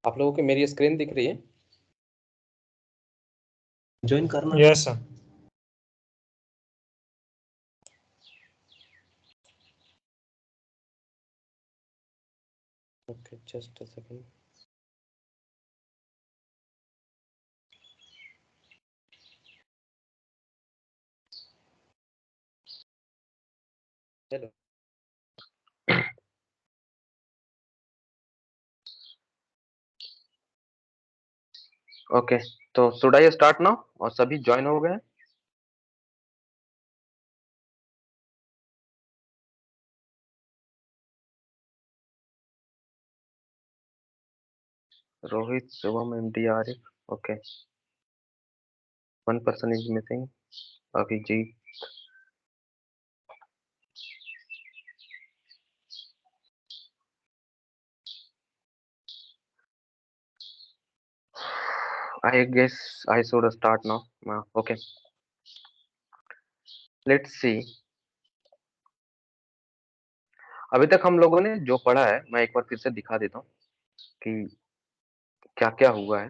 आप लोगों को मेरी स्क्रीन दिख रही है? ज्वाइन करना। Yes sir. Okay, just a second. चलो, ओके, तो शुड आई स्टार्ट नाउ? और सभी ज्वाइन हो गए? Rohit, Shubham, MD, Arif. Okay, one person is missing, Abhijit. I guess I should start now. Okay, let's see. अभी तक हम लोगों ने जो पढ़ा है, मैं एक बार फिर से दिखा देता हूँ कि क्या क्या हुआ है।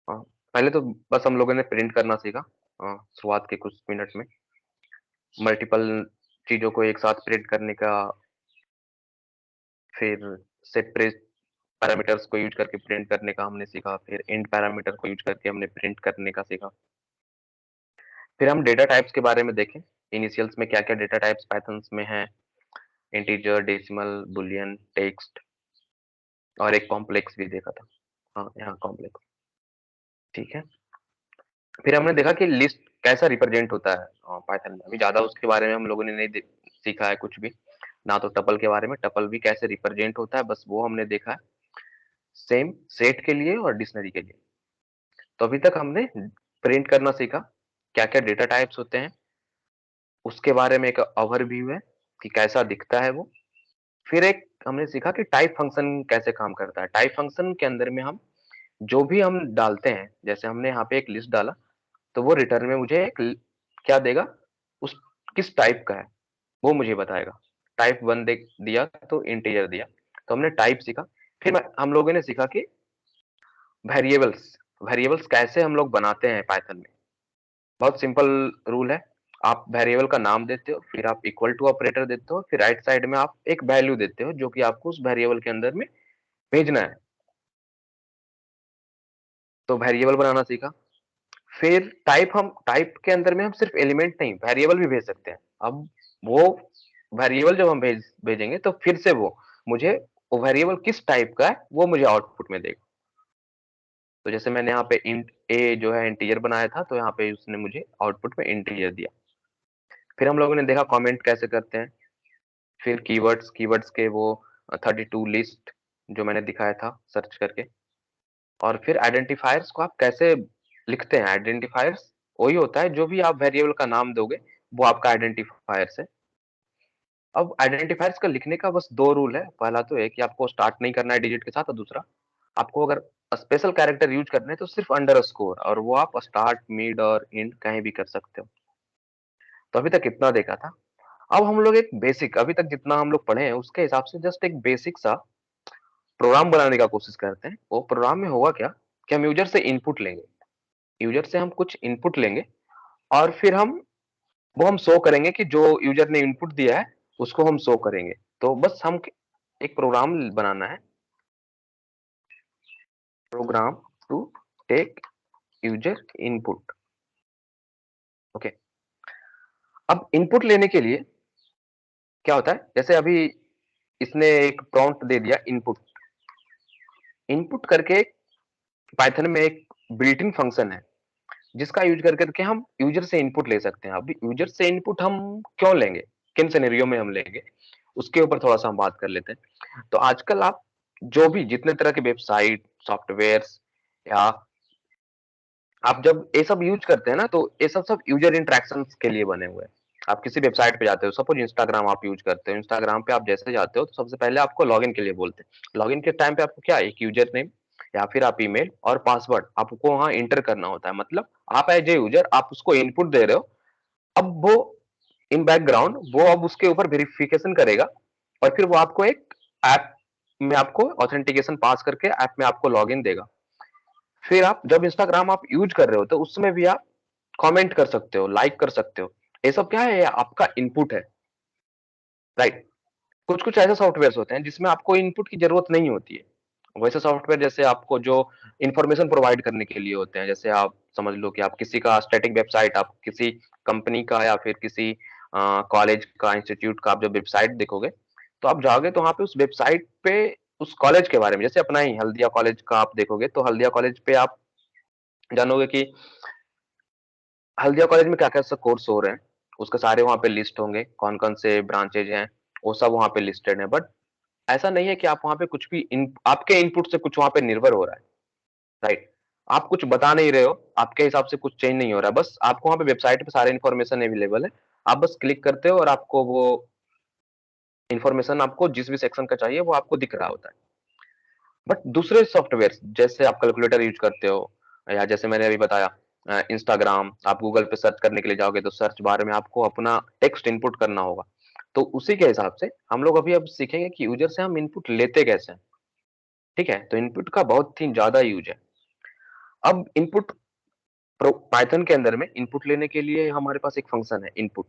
पहले तो बस हम लोगों ने प्रिंट करना सीखा शुरुआत के कुछ मिनट में। मल्टीपल चीजों को एक साथ प्रिंट करने का, फिर सेट पैरामीटर्स को यूज करके प्रिंट करने का हमने सीखा, फिर इंट पैरामीटर को यूज करके हमने प्रिंट करने का सीखा। फिर हम डेटा टाइप्स के बारे में देखें, इनिशियल्स में क्या क्या डेटा टाइप्स पाइथन्स में है, इंटीजर, डेसिमल, बुलियन, टेक्स्ट, और एक कॉम्प्लेक्स भी देखा था। हाँ, यहाँ कॉम्प्लेक्स, ठीक है। फिर हमने देखा कि लिस्ट कैसा रिप्रेजेंट होता है पाइथन में। अभी ज्यादा उसके बारे में हम लोगों ने नहीं सीखा है कुछ भी, ना तो टपल के बारे में, टपल भी कैसे रिप्रेजेंट होता है बस वो हमने देखा है। सेम सेट के लिए और डिक्शनरी के लिए। तो अभी तक हमने प्रिंट करना सीखा, क्या क्या डेटा टाइप्स होते हैं, उसके बारे में एक ओवरव्यू है कि कैसा दिखता है वो। फिर एक हमने सीखा कि टाइप फंक्शन कैसे काम करता है। टाइप फंक्शन के अंदर में हम जो भी हम डालते हैं, जैसे हमने यहाँ पे एक लिस्ट डाला, तो वो रिटर्न में मुझे एक क्या देगा, उस किस टाइप का है वो मुझे बताएगा। टाइप 1 दिया तो इंटीजर दिया, तो हमने टाइप सीखा। फिर हम लोगों ने सीखा कि वेरिएबल्स वेरिएबल्स कैसे हम लोग बनाते हैं पाइथन में। बहुत सिंपल रूल है, आप वेरिएबल का नाम देते हो, फिर आप इक्वल टू ऑपरेटर देते हो, फिर राइट साइड में आप एक वैल्यू देते हो जो कि आपको उस वेरिएबल के अंदर में भेजना है। तो वेरिएबल बनाना सीखा। फिर टाइप के अंदर में हम सिर्फ एलिमेंट नहीं, वेरिएबल भी भेज सकते हैं। अब वो वेरिएबल जब हम भेजेंगे तो फिर से वो मुझे वो वेरिएबल किस टाइप का है वो मुझे आउटपुट में देगा। तो जैसे मैंने यहाँ पे इंट ए जो है इंटीजर बनाया था, तो यहाँ पे उसने मुझे आउटपुट में इंटीजर दिया। फिर हम लोगों ने देखा कमेंट कैसे करते हैं। फिर कीवर्ड्स के वो 32 लिस्ट जो मैंने दिखाया था सर्च करके। और फिर आइडेंटिफायर्स को आप कैसे लिखते हैं। आइडेंटिफायर्स वही होता है जो भी आप वेरिएबल का नाम दोगे वो आपका आइडेंटिफायर्स है। अब आइडेंटिफायर्स का लिखने का बस दो रूल है। पहला तो है कि आपको स्टार्ट नहीं करना है डिजिट के साथ, और दूसरा आपको अगर स्पेशल कैरेक्टर यूज करने हैं तो सिर्फ अंडरस्कोर, और वो आप स्टार्ट, मिड और एंड कहीं भी कर सकते हो। तो अभी तक इतना देखा था। अब हम लोग एक बेसिक, अभी तक जितना हम लोग पढ़े हैं उसके हिसाब से जस्ट एक बेसिक सा प्रोग्राम बनाने का कोशिश करते हैं। वो प्रोग्राम में होगा क्या कि हम यूजर से इनपुट लेंगे, यूजर से हम कुछ इनपुट लेंगे, और फिर हम शो करेंगे कि जो यूजर ने इनपुट दिया है उसको हम शो करेंगे। तो बस हम एक प्रोग्राम बनाना है, program to take user input. Okay, अब इनपुट लेने के लिए क्या होता है, जैसे अभी इसने एक प्रॉम्प्ट दे दिया इनपुट। इनपुट करके पाइथन में एक बिल्ट इन फंक्शन है जिसका यूज कर करके हम यूजर से इनपुट ले सकते हैं। अभी यूजर से इनपुट हम क्यों लेंगे, किन सिनेरियो में हम लेंगे, उसके ऊपर थोड़ा सा हम बात कर लेते हैं। तो आजकल आप जो भी जितने तरह के वेबसाइट, सॉफ्टवेयर्स, या आप जब ये सब यूज करते हैं ना, तो ये सब यूजर इंटरेक्शन के लिए बने हुए हैं। आप किसी वेबसाइट पे जाते हो, सपोज इंस्टाग्राम आप यूज करते हो, इंस्टाग्राम पे आप जैसे जाते हो तो सबसे पहले आपको लॉगिन के लिए बोलते हैं। लॉगिन के टाइम पे आपको क्या, एक यूजर नेम या फिर आप ईमेल और पासवर्ड आपको वहां इंटर करना होता है। मतलब आप एज ए यूजर आप उसको इनपुट दे रहे हो। अब वो इन बैकग्राउंड वो अब उसके ऊपर वेरिफिकेशन करेगा, और फिर वो आपको एक ऐप में आपको ऑथेंटिकेशन पास करके ऐप में आपको लॉगिन देगा। फिर आप जब इंस्टाग्राम आप यूज़ कर रहे हो तो उसमें भी आप कमेंट कर सकते हो, लाइक कर सकते हो। ये सब क्या है? ये आपका इनपुट है, राइट? कुछ-कुछ ऐसे सॉफ्टवेयर्स होते हैं जिसमें आपको इनपुट की ज़रूरत नहीं होती है। वैसे सॉफ्टवेयर जैसे आपको जो इन्फॉर्मेशन प्रोवाइड करने के लिए होते हैं, जैसे आप समझ लो कि आप किसी का स्टैटिक वेबसाइट आप किसी कंपनी का या फिर किसी कॉलेज का, इंस्टीट्यूट का आप जब वेबसाइट देखोगे, तो आप जाओगे तो वहाँ पे उस वेबसाइट पे उस कॉलेज के बारे में जैसे अपना ही हल्दिया कॉलेज का आप देखोगे, तो हल्दिया कॉलेज पे आप जानोगे कि हल्दिया कॉलेज में क्या-क्या सब कोर्स हो रहे हैं, उसके सारे वहाँ पे लिस्ट होंगे, कौन-कौन से ब्रांचेज़ हैं, वो सब वहाँ पे लिस्टेड है। बट ऐसा नहीं है कि आप वहाँ पे कुछ भी इन आपके इनपुट से कुछ वहाँ पे निर्भर हो रहा है, राइट? आप कुछ बता नहीं रहे हो, आपके हिसाब से कुछ चेंज नहीं हो रहा है, बस आपको वहाँ पे वेबसाइट पे सारे इन्फॉर्मेशन अवेलेबल है। आप बस क्लिक करते हो और आपको वो इन्फॉर्मेशन आपको जिस भी सेक्शन का चाहिए वो आपको दिख रहा होता है। बट दूसरे सॉफ्टवेयर्स जैसे आप कैलकुलेटर यूज़ करते हो या जैसे मैंने अभी बताया इंस्टाग्राम, आप गूगल पे सर्च करने के लिए जाओगे तो सर्च बार में आपको अपना टेक्स्ट इनपुट करना होगा। तो उसी के हिसाब से हम लोग अभी अब सीखेंगे कि यूज़र से हम इनपुट लेते कैसे हैं, ठीक है? तो इनपुट का बहुत ही ज़्यादा यूज़ है। अब इनपुट प्रो पाइथन के अंदर में इनपुट लेने के लिए हमारे पास एक फंक्शन है इनपुट।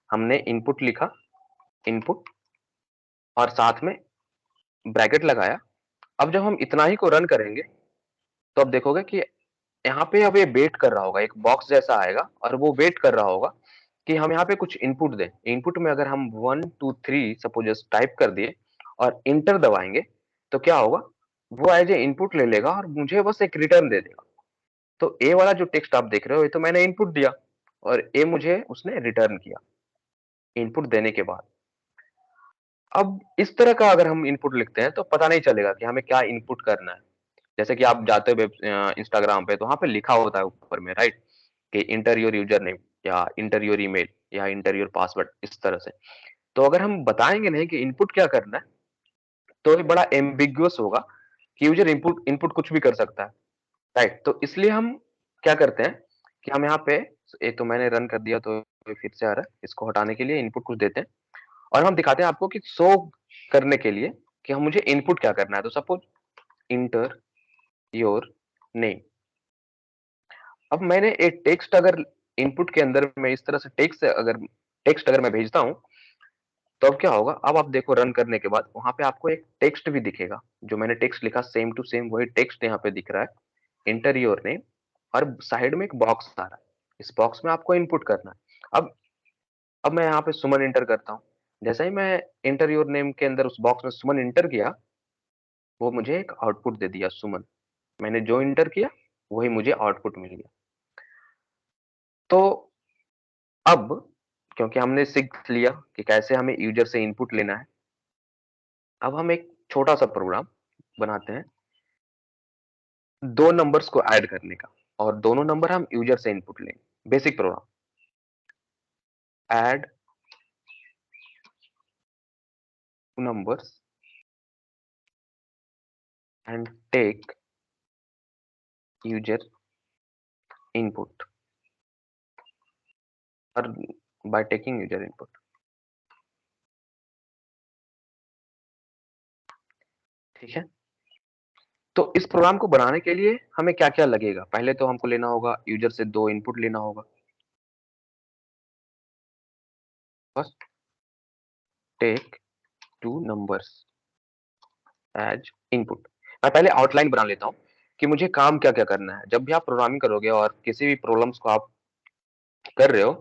हमने इनपुट लिखा, इनपुट और साथ में ब्रैकेट लगाया। अब जब हम इतना ही को रन करेंगे, तो अब देखोगे कि यहाँ पे अब ये वेट कर रहा होगा, एक बॉक्स जैसा आएगा और वो वेट कर रहा होगा कि हम यहाँ पे कुछ इनपुट दें। इनपुट में अगर हम 1, 2, 3 सपोज टाइप कर दिए और एंटर दबाएँगे, तो क्या होगा? वो एज़ ए इनपुट ले लेगा और मुझे बस एक रिटर्न दे देगा। तो ए वाला जो टेक्स्ट आप देख रहे हो, ये तो मैंने इनपुट दिया और ए मुझे उसने रिटर्न किया, इनपुट देने के बाद। अब इस तरह का अगर हम इनपुट लिखते हैं, तो पता नहीं चलेगा कि हमें क्या इनपुट करना है। जैसे कि आप जाते हो इंस्टाग्राम पे, तो वहाँ पे लिखा होता है ऊपर में, राइट? कि एंटर योर यूजर नेम या एंटर योर ईमेल या एंटर योर पासवर्ड, इस तरह से। तो अगर हम बताएँगे नहीं कि इनपुट क्या करना है, तो ये बड़ा एम्बिगुअस होगा कि यूजर इनपुट इनपुट कुछ भी कर सकता है, राइट? तो इसलिए हम क्या करते हैं कि हम यहाँ पे ये तो मैंने रन कर दिया, तो ये फिर से आ रहा है। इसको हटाने के लिए इनपुट कुछ देते हैं और हम दिखाते हैं आपको कि शो करने के लिए कि हम मुझे इनपुट क्या करना है। तो सपोज एंटर योर नेम। अब मैंने एक टेक्स्ट अगर इनपुट के अंदर में इस तरह से टेक्स्ट अगर मैं भेजता हूँ, तो अब क्या होगा? अब आप देखो रन करने के बाद वहाँ पे आपको एक टेक्स्ट भी दिखेगा। जो मैंने टेक्स्ट लिखा सेम टू सेम वही टेक्स्ट यहाँ पे दिख रहा है। एंटर योर नेम और साइड में एक बॉक्स आ रहा है। इस बॉक्स में आपको इनपुट करना है। अब मैं यहाँ पे सुमन एंटर करता हूँ। जैसे ही मैं एंटर योर नेम के अंदर उस बॉक्स में सुमन एंटर किया, वो मुझे एक आउटपुट दे दिया सुमन। मैंने जो एंटर किया, वही मुझे आउटपुट मिल गया। तो अब क्योंकि हमने सीख लिया कि कैसे हमें यूज़र से इनपुट लेना है, अब हम एक छोटा-सा प्रोग्राम बनाते हैं, 2 नंबर्स को ऐड करने का और दोनों नंबर हम यूज़र से इनपुट लेंगे। Basic program add numbers and take user input और बाय टेकिंग यूज़र इनपुट, ठीक है? तो इस प्रोग्राम को बनाने के लिए हमें क्या-क्या लगेगा? पहले तो हमको लेना होगा यूज़र से 2 इनपुट लेना होगा। First take 2 numbers as input. मैं पहले आउटलाइन बना लेता हूँ कि मुझे काम क्या-क्या करना है। जब भी आप प्रोग्रामिंग करोगे और किसी भी प्रॉब्लम्स को आप कर रहे हो,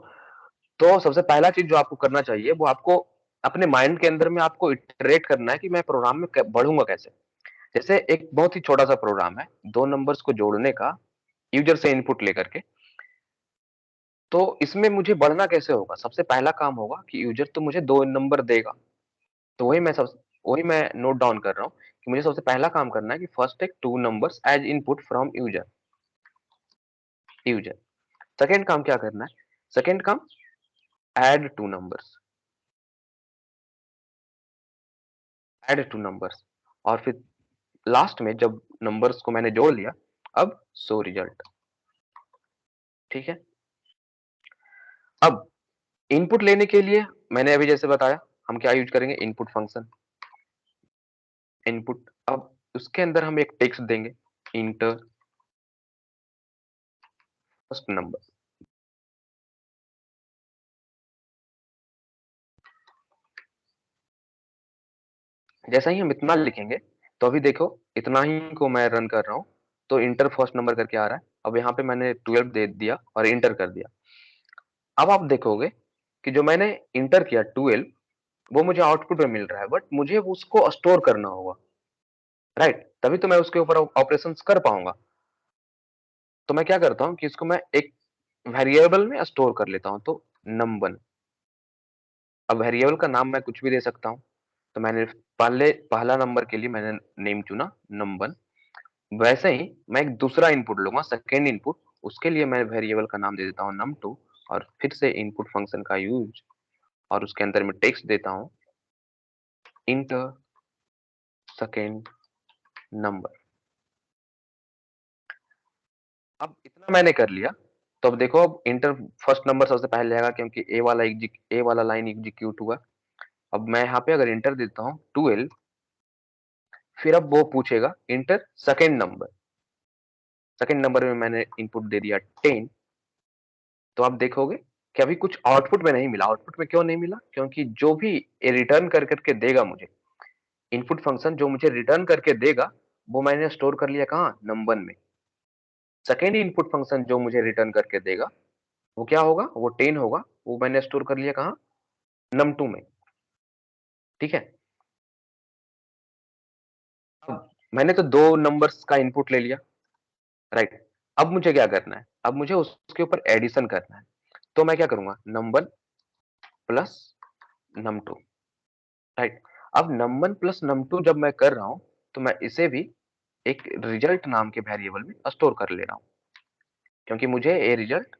तो सबसे पहला चीज़ जो आपको करना चाहिए, वो आपको अपने माइंड के अंदर में आपको इटरेट करना है कि मैं प्रोग्राम में क बढ़ूँगा कैसे? जैसे एक बहुत ही छोटा-सा प्रोग्राम है, 2 नंबर्स को जोड़ने का यूज़र से इनपुट लेकर के। तो इसमें मुझे बढ़ना कैसे होगा? सबसे पहला काम होगा कि यूज़र तो मुझे 2 नंबर देगा, तो वही मैं नोट डाउन कर रहा हूँ कि मुझे सबसे पहला काम करना है कि first take 2 numbers as input from user. Second काम क्या करना है? सेकंड काम ऐड 2 नंबर्स, ऐड 2 नंबर्स और फिर लास्ट में जब नंबर्स को मैंने जोड़ लिया, अब शो रिजल्ट, ठीक है? अब इनपुट लेने के लिए मैंने अभी जैसे बताया, हम क्या यूज़ करेंगे? Input function. इनपुट। अब उसके अंदर हम एक टेक्स्ट देंगे, इंटर फर्स्ट नंबर। जैसा ही हम इतना लिखेंगे, तो अभी देखो इतना ही को मैं रन कर रहा हूँ, तो इंटर फर्स्ट नंबर करके आ रहा है। अब यहाँ पे मैंने 12 दे दिया और इंटर कर दिया। अब आप देखोगे कि जो मैंने इंटर किया 12, वो मुझे आउटपुट में मिल रहा है, बट मुझे उसको स्टोर करना होगा, राइट? तभी तो मैं उसके ऊपर ऑपरेशंस कर पाऊंगा। तो मैं क्या करता हूँ कि इसको मैं एक वेरिएबल में स्टोर कर लेता हूँ, तो नम1। अब वेरिएबल का नाम मैं कुछ भी दे सकता हूँ। तो मैंने पहला नंबर के लिए मैंने नेम चुना नम1। वैसे ही मैं एक दूसरा इनपुट लूंगा, सेकेंड इनपुट। उसके लिए मैं वेरिएबल का नाम दे देता हूँ num2, और फिर से इनपुट फंक्शन का यूज, और उसके अंदर मैं टेक्स्ट देता हूँ इंटर सेकेंड नंबर। अब इतना मैंने कर लिया, तो अब देखो, अब इंटर फर्स्ट नंबर सबसे पहले आएगा, क्योंकि ए वाला लाइन एग्जीक्यूट हुआ। अब मैं यहाँ पे अगर इंटर देता हूँ 12, फिर अब वो पूछेगा inter second number. Second number में मैंने इनपुट दे दिया 10। तो आप देखोगे कि अभी कुछ आउटपुट में नहीं मिला। आउटपुट में क्यों नहीं मिला? क्योंकि जो भी ये रिटर्न कर करके देगा मुझे, इनपुट फंक्शन जो मुझे रिटर्न करके देगा, वो मैंने स्टोर कर लिया कहाँ? नम1 में। सेकेंड इनपुट फंक्शन जो मुझे रिटर्न करके देगा, वो क्या होगा? वो 10 होगा। वो मैंने स्टोर कर लिया कहाँ? num2 में। ठीक है? अब मैंने तो दो नंबर्स का इनपुट ले लिया, राइट? अब मुझे क्या करना है? अब मुझे उसके ऊपर एडिशन करना है। तो मैं क्या करूंगा? num1 plus num2, right? अब num1 प्लस num2 जब मैं कर रहा हूं, तो मैं इसे भी एक रिजल्ट नाम के वेरिएबल में स्टोर कर ले रहा हूं, क्योंकि मुझे ये रिजल्ट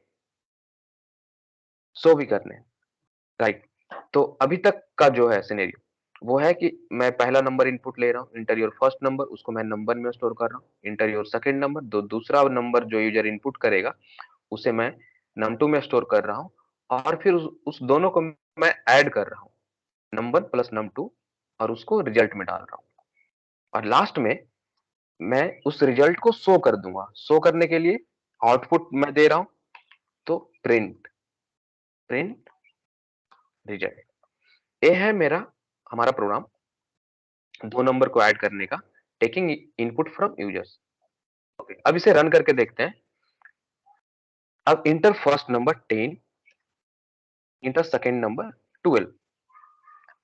शो भी करने हैं, राइट? तो अभी तक का जो है सिनेरियो, वो है कि मैं पहला नंबर इनपुट ले रहा हूँ, इंटर योर फर्स्ट नंबर, उसको मैं नंबर में स्टोर कर रहा हूँ। इंटर योर सेकंड नंबर, दूसरा नंबर जो यूजर इनपुट करेगा, उसे मैं num2 में स्टोर कर रहा हूँ। और फिर उस दोनों को मैं ऐड कर रहा हूँ, नंबर प्लस num2, और उसको रिजल्ट में डाल रहा हूँ। और लास्ट में मैं उस रिजल्ट को शो कर दूंगा। शो करने के लिए आउटपुट मैं दे रहा हूं, तो प्रिंट प्रिंट रिजल्ट। ये है मेरा हमारा प्रोग्राम, दो नंबर को ऐड करने का, taking input from users. Okay, अब इसे रन करके देखते हैं। अब inter first number 10, inter second number 12।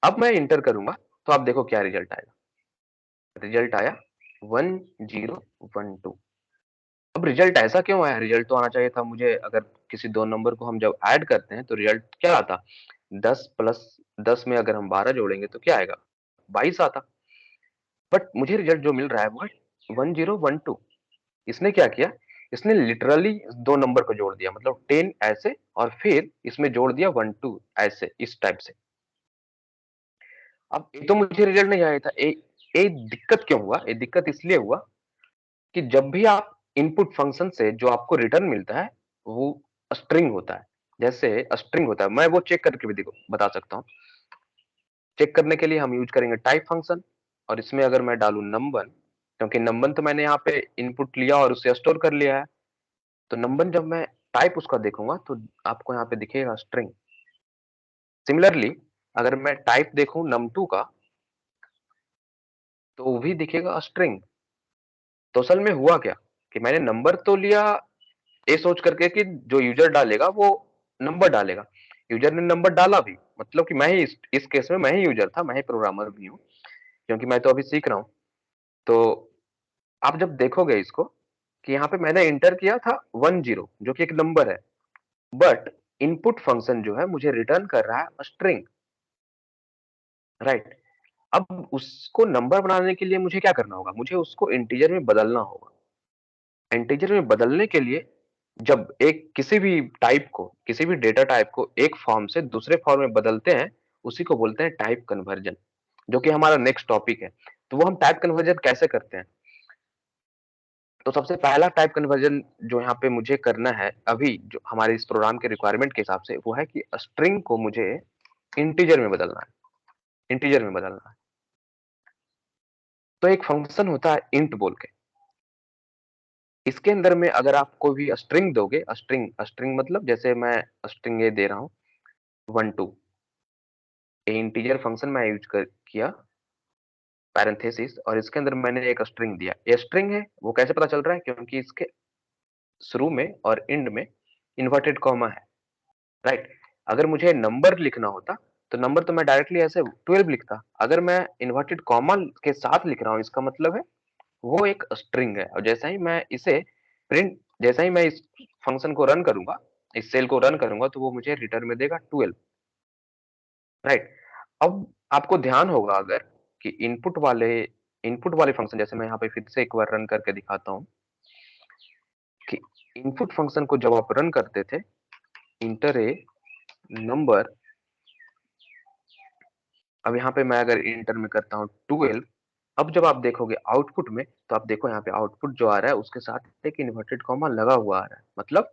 अब मैं इंटर करूंगा, तो आप देखो क्या रिजल्ट आएगा। रिजल्ट आया 1012। अब रिजल्ट ऐसा क्यों आया? रिजल्ट तो आना चाहिए था मुझे, अगर किसी दो नंबर को हम जब ऐड करते हैं तो रिजल्ट क्या आता? 10 प्लस 10 में अगर हम 12 जोड़ेंगे तो क्या आएगा? 22 आता। बट मुझे रिजल्ट जो मिल रहा है वो है 1012। इसने क्या किया? इसने लिटरली दो नंबर को जोड़ दिया, मतलब 10 ऐसे, और फिर इसमें जोड़ दिया 12 ऐसे, इस टाइप से। अब ये तो मुझे रिजल्ट नहीं आया था। ये दिक्कत क्यों हुआ? ये दिक्कत इसलिए हुआ कि जब भी आप इनपुट फंक्शन से जो आपको रिटर्न मिलता है, वो स्ट्रिंग होता है। जैसे स्ट्रिंग होता है, मैं वो चेक करके भी देखो बता सकता हूँ। चेक करने के लिए हम यूज करेंगे टाइप फंक्शन, और इसमें अगर मैं डालू नंबर, क्योंकि नंबर तो मैंने यहाँ पे इनपुट लिया और उसे स्टोर कर लिया है, तो नंबर जब मैं टाइप उसका देखूंगा, तो आपको यहाँ पे दिखेगा स्ट्रिंग। सिमिलरली अगर मैं टाइप देखूं num2 का, तो वो भी दिखेगा स्ट्रिंग। तो असल में हुआ क्या कि मैंने नंबर तो लिया ये सोच करके कि जो यूजर डालेगा वो नंबर डालेगा। यूजर ने नंबर डाला भी, मतलब कि मैं ही इस केस में मैं ही यूजर था, मैं ही प्रोग्रामर भी हूँ, क्योंकि मैं तो अभी सीख रहा हूँ। तो आप जब देखोगे इसको कि यहाँ पे मैंने इंटर किया था 10, जो कि एक नंबर है, बट इनपुट फंक्शन जो है मुझे रिटर्न कर रहा है स्ट्रिंग, राइट? अब उसको नंबर बनाने के लिए मुझे क्या करना होगा? मुझे उसको इंटीजर में बदलना होगा। इंटीजर में बदलने के लिए, जब एक किसी भी डेटा टाइप को एक फॉर्म से दूसरे फॉर्म में बदलते हैं, उसी को बोलते हैं टाइप कन्वर्जन, जो कि हमारा नेक्स्ट टॉपिक है। तो वो हम टाइप कन्वर्जन कैसे करते हैं? तो सबसे पहला टाइप कन्वर्जन जो यहाँ पे मुझे करना है अभी, जो हमारे इस प्रोग्राम के रिक्वायरमेंट के हिसाब से, वो है कि स्ट्रिंग को मुझे इंटीजर में बदलना है। इंटीजर में बदलना है। तो एक फंक्शन होता है इंट बोल के। इसके अंदर में अगर आप कोई भी स्ट्रिंग दोगे, स्ट्रिंग स्ट्रिंग मतलब जैसे मैं स्ट्रिंग ये दे रहा हूँ 1 2, ये इंटीजर फंक्शन मैं यूज कर किया पैरेंथेसिस, और इसके अंदर मैंने एक स्ट्रिंग दिया। ये स्ट्रिंग है, वो कैसे पता चल रहा है? क्योंकि इसके शुरू में और एंड में इन्वर्टेड कॉमा है, राइट? अगर मुझे नंबर लिखना होता तो नंबर तो मैं डायरेक्टली ऐसे 12 लिखता। अगर मैं इन्वर्टेड कॉमा के साथ लिख रहा हूँ, इसका मतलब है वो एक स्ट्रिंग है। और जैसा ही मैं इसे प्रिंट जैसा ही मैं इस फंक्शन को रन करूंगा, इस सेल को रन करूंगा, तो वो मुझे रिटर्न में देगा 12, राइट? अब आपको ध्यान होगा अगर कि इनपुट वाले फंक्शन, जैसे मैं यहाँ पे फिर से एक बार रन करके दिखाता हूँ कि इनपुट फंक्शन को जब आप रन करते थे, इंटर ए नंबर, अब यहाँ पे मैं अगर इंटर में करता हूँ 12, अब जब आप देखोगे आउटपुट में, तो आप देखो यहाँ पे आउटपुट जो आ रहा है उसके साथ एक इन्वर्टेड कॉमा लगा हुआ आ रहा है। मतलब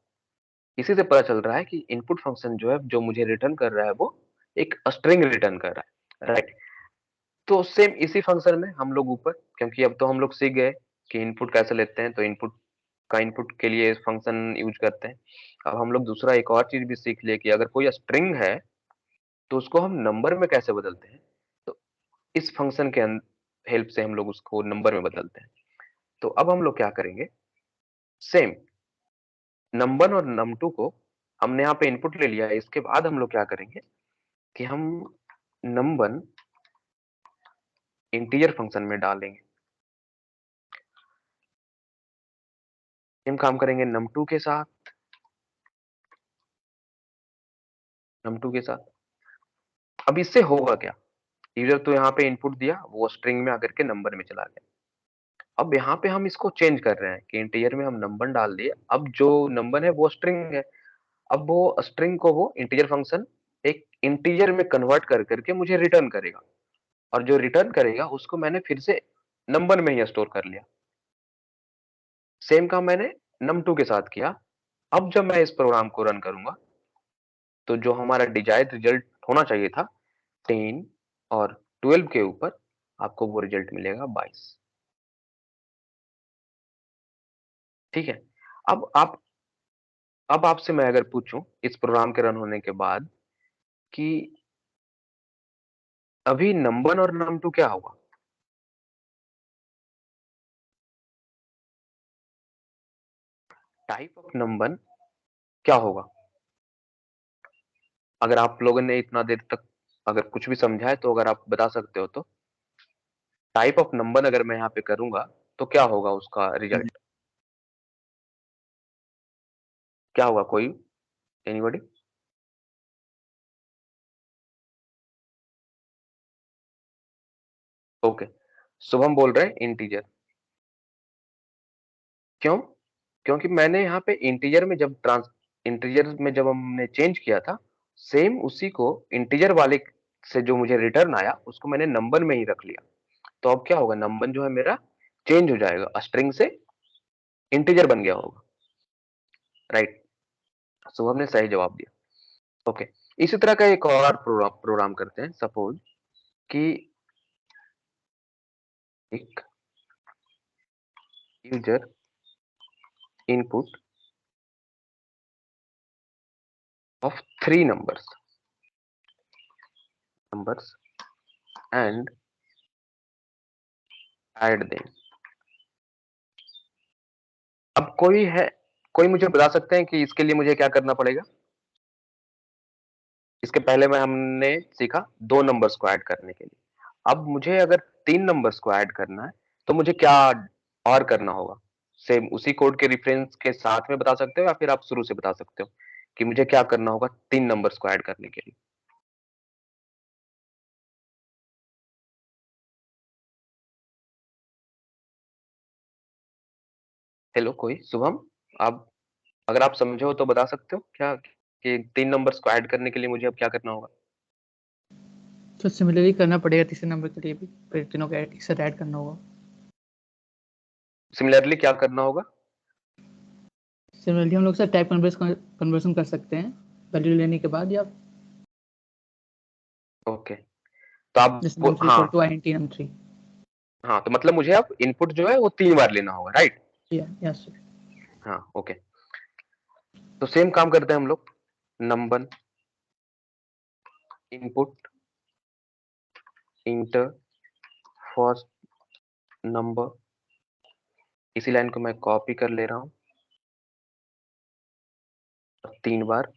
इसी से पता चल रहा है कि इनपुट फंक्शन जो है, जो मुझे रिटर्न कर रहा है, वो एक स्ट्रिंग रिटर्न कर रहा है, राइट? तो सेम इसी फंक्शन में हम लोग ऊपर, क्योंकि अब तो हम लोग सीख गए कि इनपुट कैसे लेते हैं, तो इनपुट के लिए फंक्शन यूज करते हैं। अब हम लोग दूसरा एक और चीज भी सीख लिए कि अगर कोई स्ट्रिंग है तो उसको हम नंबर में कैसे बदलते हैं। तो इस फंक्शन के हेल्प से हम लोग उसको नंबर में बदलते हैं। तो अब हम लोग क्या करेंगे, सेम नंबर और num2 को हमने यहाँ पे इनपुट ले लिया है। इसके बाद हम लोग क्या करेंगे कि हम num1 इंटीजर फंक्शन में डालेंगे। सेम काम करेंगे num2 के साथ, num2 के साथ। अब इससे होगा क्या? यूजर तो यहाँ पे इनपुट दिया, वो स्ट्रिंग में आकर के नंबर में चला गया। अब यहाँ पे हम इसको चेंज कर रहे हैं कि इंटीजर में हम नंबर डाल दिए, अब जो नंबर है वो स्ट्रिंग है। अब वो स्ट्रिंग को वो इंटीजर फंक्शन एक इंटीजर में कन्वर्ट कर करके मुझे रिटर्न करेगा, और जो रिटर्न करेगा उसको मैंने फिर से नंबर में ही स्टोर कर लिया। सेम काम मैंने num2 के साथ किया। अब जब मैं इस प्रोग्राम को रन करूंगा, तो जो हमारा डिजायर्ड रिजल्ट होना चाहिए था 10 और 12 के ऊपर, आपको वो रिजल्ट मिलेगा 22। ठीक है? अब आप अब आपसे मैं अगर पूछूं इस प्रोग्राम के रन होने के बाद कि अभी नंबर और num2 क्या होगा? टाइप ऑफ नंबर क्या होगा? अगर आप लोगों ने इतना देर तक अगर कुछ भी समझा है, तो अगर आप बता सकते हो तो। टाइप ऑफ नंबर अगर मैं यहाँ पे करूंगा तो क्या होगा उसका रिजल्ट? क्या होगा? कोई एनीबॉडी? ओके, शुभम बोल रहे हैं इंटीजर। क्यों? क्योंकि मैंने यहाँ पे इंटीजर में जब हमने चेंज किया था, सेम उसी को इंटीजर वाले से जो मुझे रिटर्न आया उसको मैंने नंबर में ही रख लिया। तो अब क्या होगा, नंबर जो है मेरा चेंज हो जाएगा, स्ट्रिंग से इंटीजर बन गया होगा, राइट? शुभम ने सही जवाब दिया। ओके, इसी तरह का एक और प्रोग्राम करते हैं। सपोज कि एक user input of three numbers and add them। अब कोई मुझे बता सकते हैं कि इसके लिए मुझे क्या करना पड़ेगा? इसके पहले में हमने सीखा दो नंबर्स को ऐड करने के लिए। अब मुझे अगर तीन नंबर्स को ऐड करना है, तो मुझे क्या और करना होगा? सेम उसी कोड के रेफरेंस के साथ में बता सकते हो, या फिर आप शुरू से बता सकते हो कि मुझे क्या करना होगा तीन नंबर्स को ऐड करने के लिए? हेलो, कोई शुभम, आप अगर आप समझे हो तो बता सकते हो क्या कि तीन नंबर्स को ऐड करने के लिए मुझे अब क्या करना होगा? तो सिमिलरली करना पड़ेगा तीसरे नंबर के लिए भी, फिर तीनों को एक साथ ऐड करना होगा। सिमिलरली क्या करना होगा? सिमिलरली हम लोग सर टाइप कन्वर्सन कर सकते हैं वैल्यू लेने के बाद, या ओके, तो आप जैसे num3 हाँ, इक्वल टू int num3। हाँ, तो मतलब मुझे अब इनपुट जो है वो 3 बार लेना होगा, राइट? Yes sir. हाँ, ओके। तो सेम काम करते हैं हम लोग। Number input inter first number, इसी लाइन को मैं कॉपी कर ले रहा हूँ 3 बार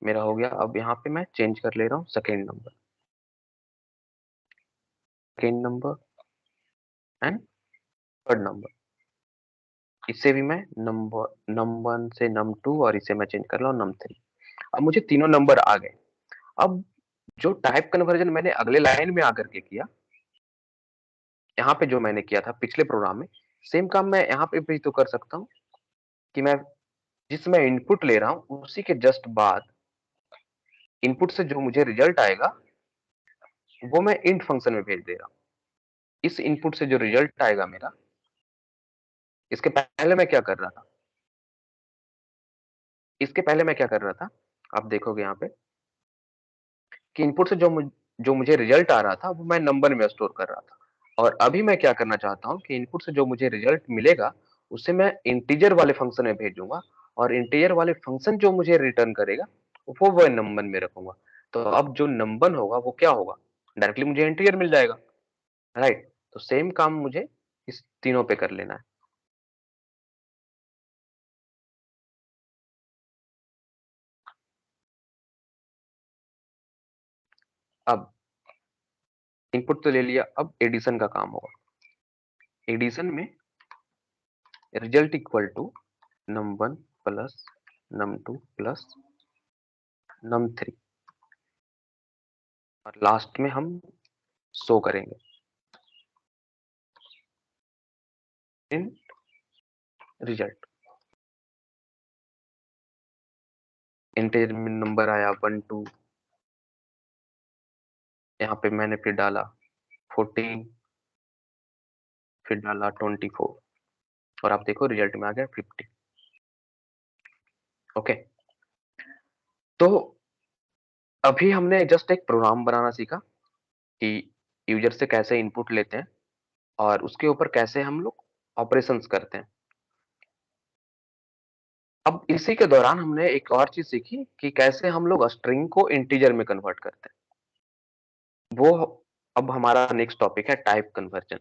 मेरा हो गया। अब यहाँ पे मैं चेंज कर ले रहा हूँ second number and third number. इसे भी मैं नम 1 से num 2 और इसे मैं चेंज कर रहा हूँ num 3। अब मुझे तीनों नंबर आ गए। अब जो टाइप कन्वर्जन मैंने अगले लाइन में आकर के किया, यहाँ पे जो मैंने किया था पिछले प्रोग्राम में, सेम काम मैं यहाँ पे भी तो कर सकता हूँ कि मैं जिस मैं इनपुट ले रहा हूँ उसी के जस्ट बाद इनपुट से जो मुझे रिजल्ट आएगा वो मैं इंट फंक्शन में भेज दे रहा हूँ। इस इनपुट से जो रिजल्ट आएगा मेरा, इसके पहले मैं क्या कर रहा था, आप देखोगे यहाँ पे कि इनपुट से जो मुझे रिजल्ट आ रहा था वो मैं नंबर में स्टोर कर रहा था। और अभी मैं क्या करना चाहता हूँ कि इनपुट से जो मुझे रिजल्ट मिलेगा उसे मैं इंटीजर वाले फंक्शन में भेजूंगा, और इंटीजर वाले फंक्शन जो मुझे रिटर्न करेगा वो नंबर में रखूंगा। तो अब जो नंबर होगा वो क्या होगा, डायरेक्टली मुझे इंटीजर मिल जाएगा, राइट? तो सेम काम मुझे इस तीनों पे कर लेना है। अब इनपुट तो ले लिया, अब एडिशन का काम होगा। एडिशन में result equal to num 1 plus num 2 plus num 3, और लास्ट में हम शो करेंगे इन रिजल्ट। इंटीजर में नंबर आया 1 2, यहाँ पे मैंने फिर डाला 14, फिर डाला 24, और आप देखो रिजल्ट में आ गया 50। ओके, तो अभी हमने जस्ट एक प्रोग्राम बनाना सीखा कि यूजर से कैसे इनपुट लेते हैं और उसके ऊपर कैसे हम लोग ऑपरेशंस करते हैं। अब इसी के दौरान हमने एक और चीज सीखी कि कैसे हम लोग स्ट्रिंग को इंटीजर में कन्वर्ट करते हैं। वो अब हमारा नेक्स्ट टॉपिक है टाइप कन्वर्जन,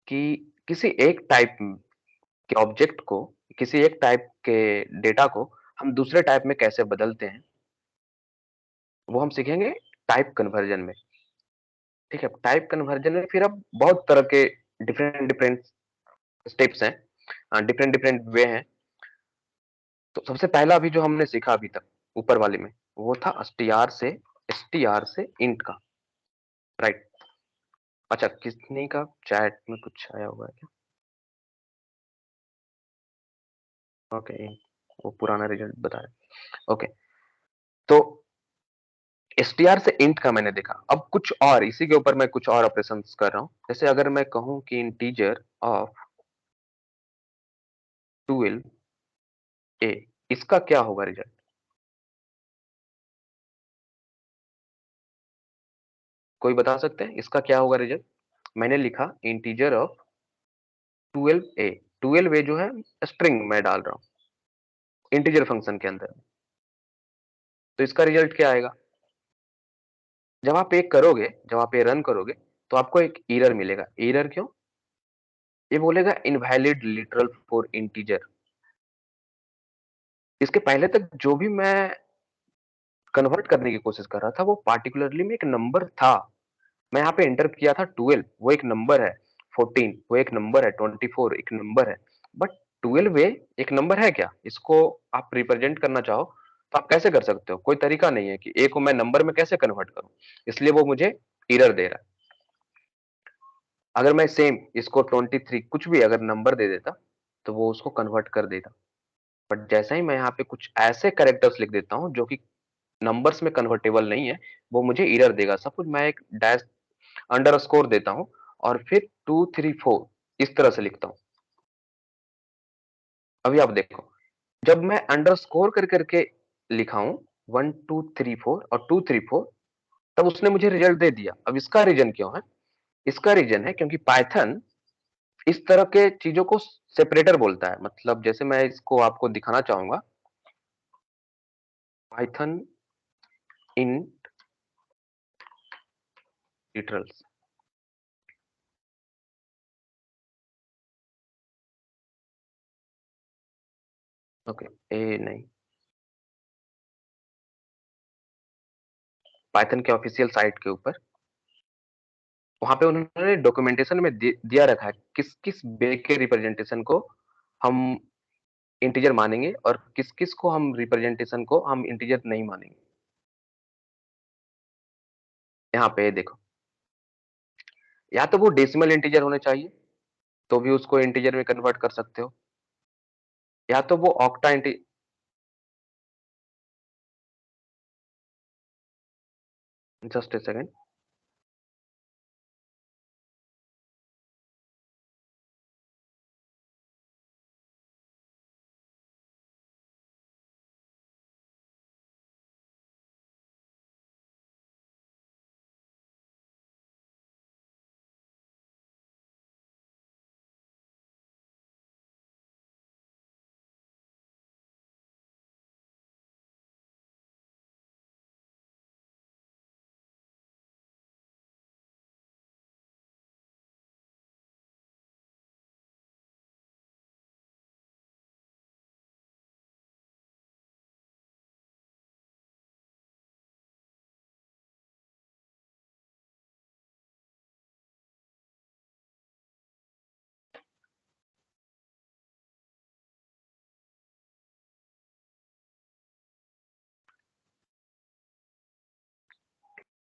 कि किसी एक टाइप के ऑब्जेक्ट को, किसी एक टाइप के डेटा को हम दूसरे टाइप में कैसे बदलते हैं, वो हम सीखेंगे टाइप कन्वर्जन में। ठीक है, टाइप कन्वर्जन में फिर अब बहुत तरह के डिफरेंट डिफरेंट स्टेप्स हैं, डिफरेंट डिफरेंट वे हैं। तो सबसे पहला अभी जो हमने सीखा अभी तक ऊपर वाले में, वो था str से int का, राइट? अच्छा, किसने का चैट में कुछ आया हुआ है क्या? ओके, वो पुराना रिजल्ट बता रहे। ओके, तो str से int का मैंने देखा। अब कुछ और इसी के ऊपर मैं कुछ और ऑपरेशंस कर रहा हूँ। जैसे अगर मैं कहूँ कि इंटीजर ऑफ 12a, इसका क्या होगा रिजल्ट? कोई बता सकते हैं इसका क्या होगा रिजल्ट? मैंने लिखा इंटीजर ऑफ 12a। 12a जो है स्ट्रिंग मैं डाल रहा हूँ इंटीजर फंक्शन के अंदर, तो इसका रिजल्ट क्या आएगा? जब आप ये रन करोगे तो आपको एक एरर मिलेगा। एरर क्यों? ये बोलेगा इनवैलिड लिटरल फॉर इंटीजर। इसके पहले तक जो भी मैं कन्वर्ट करने की कोशिश कर रहा था वो पार्टिकुलरली में एक नंबर था। मैं यहाँ पे एंटर किया था 12, वो एक नंबर है। 14 वो एक नंबर है। 24 एक नंबर है। बट 12 एक नंबर है क्या? इसको आप रिप्रेजेंट करना चाहो तो आप कैसे कर सकते हो? कोई तरीका नहीं है कि ए को मैं नंबर में कैसे कन्वर्ट करूं, इसलिए वो मुझे एरर दे रहा है। अगर मैं सेम इसको 23 कुछ भी अगर नंबर दे देता तो वो उसको कन्वर्ट कर देता। बट जैसा ही मैं यहाँ पे कुछ ऐसे कैरेक्टर्स लिख देता हूँ जो कि नंबर्स में कन्वर्टेबल नहीं है, वो मुझे एरर देगा। सपोज मैं एक डैश अंडरस्कोर देता हूँ और फिर 2 3 4 इस तरह से लिखता हूँ। अभी आप देखो, जब मैं अंडरस्कोर कर करके लिखा हूँ 1 2 3 4 और 2 3 4, तब उसने मुझे रिजल्ट दे दिया। अब इसका रीजन क्यों है? इसका रीजन है क्योंकि पाइथन इस तरह के चीजों को सेपरेटर बोलता है। मतलब जैसे मैं इसको आपको दिखाना चाहूंगा, पाइथन इंट लिटरल्स। ओके, ए नहीं, पाइथन के ऑफिशियल साइट के ऊपर वहां पे उन्होंने डॉक्यूमेंटेशन में दिया रखा है किस किस बे के रिप्रेजेंटेशन को हम इंटीजर मानेंगे और किस किस को हम रिप्रेजेंटेशन को हम इंटीजर नहीं मानेंगे। यहाँ पे देखो, या तो वो डेसिमल इंटीजर होने चाहिए तो भी उसको इंटीजर में कन्वर्ट कर सकते हो, या तो वो ऑक्टा इंटी जस्ट ए सेकंड।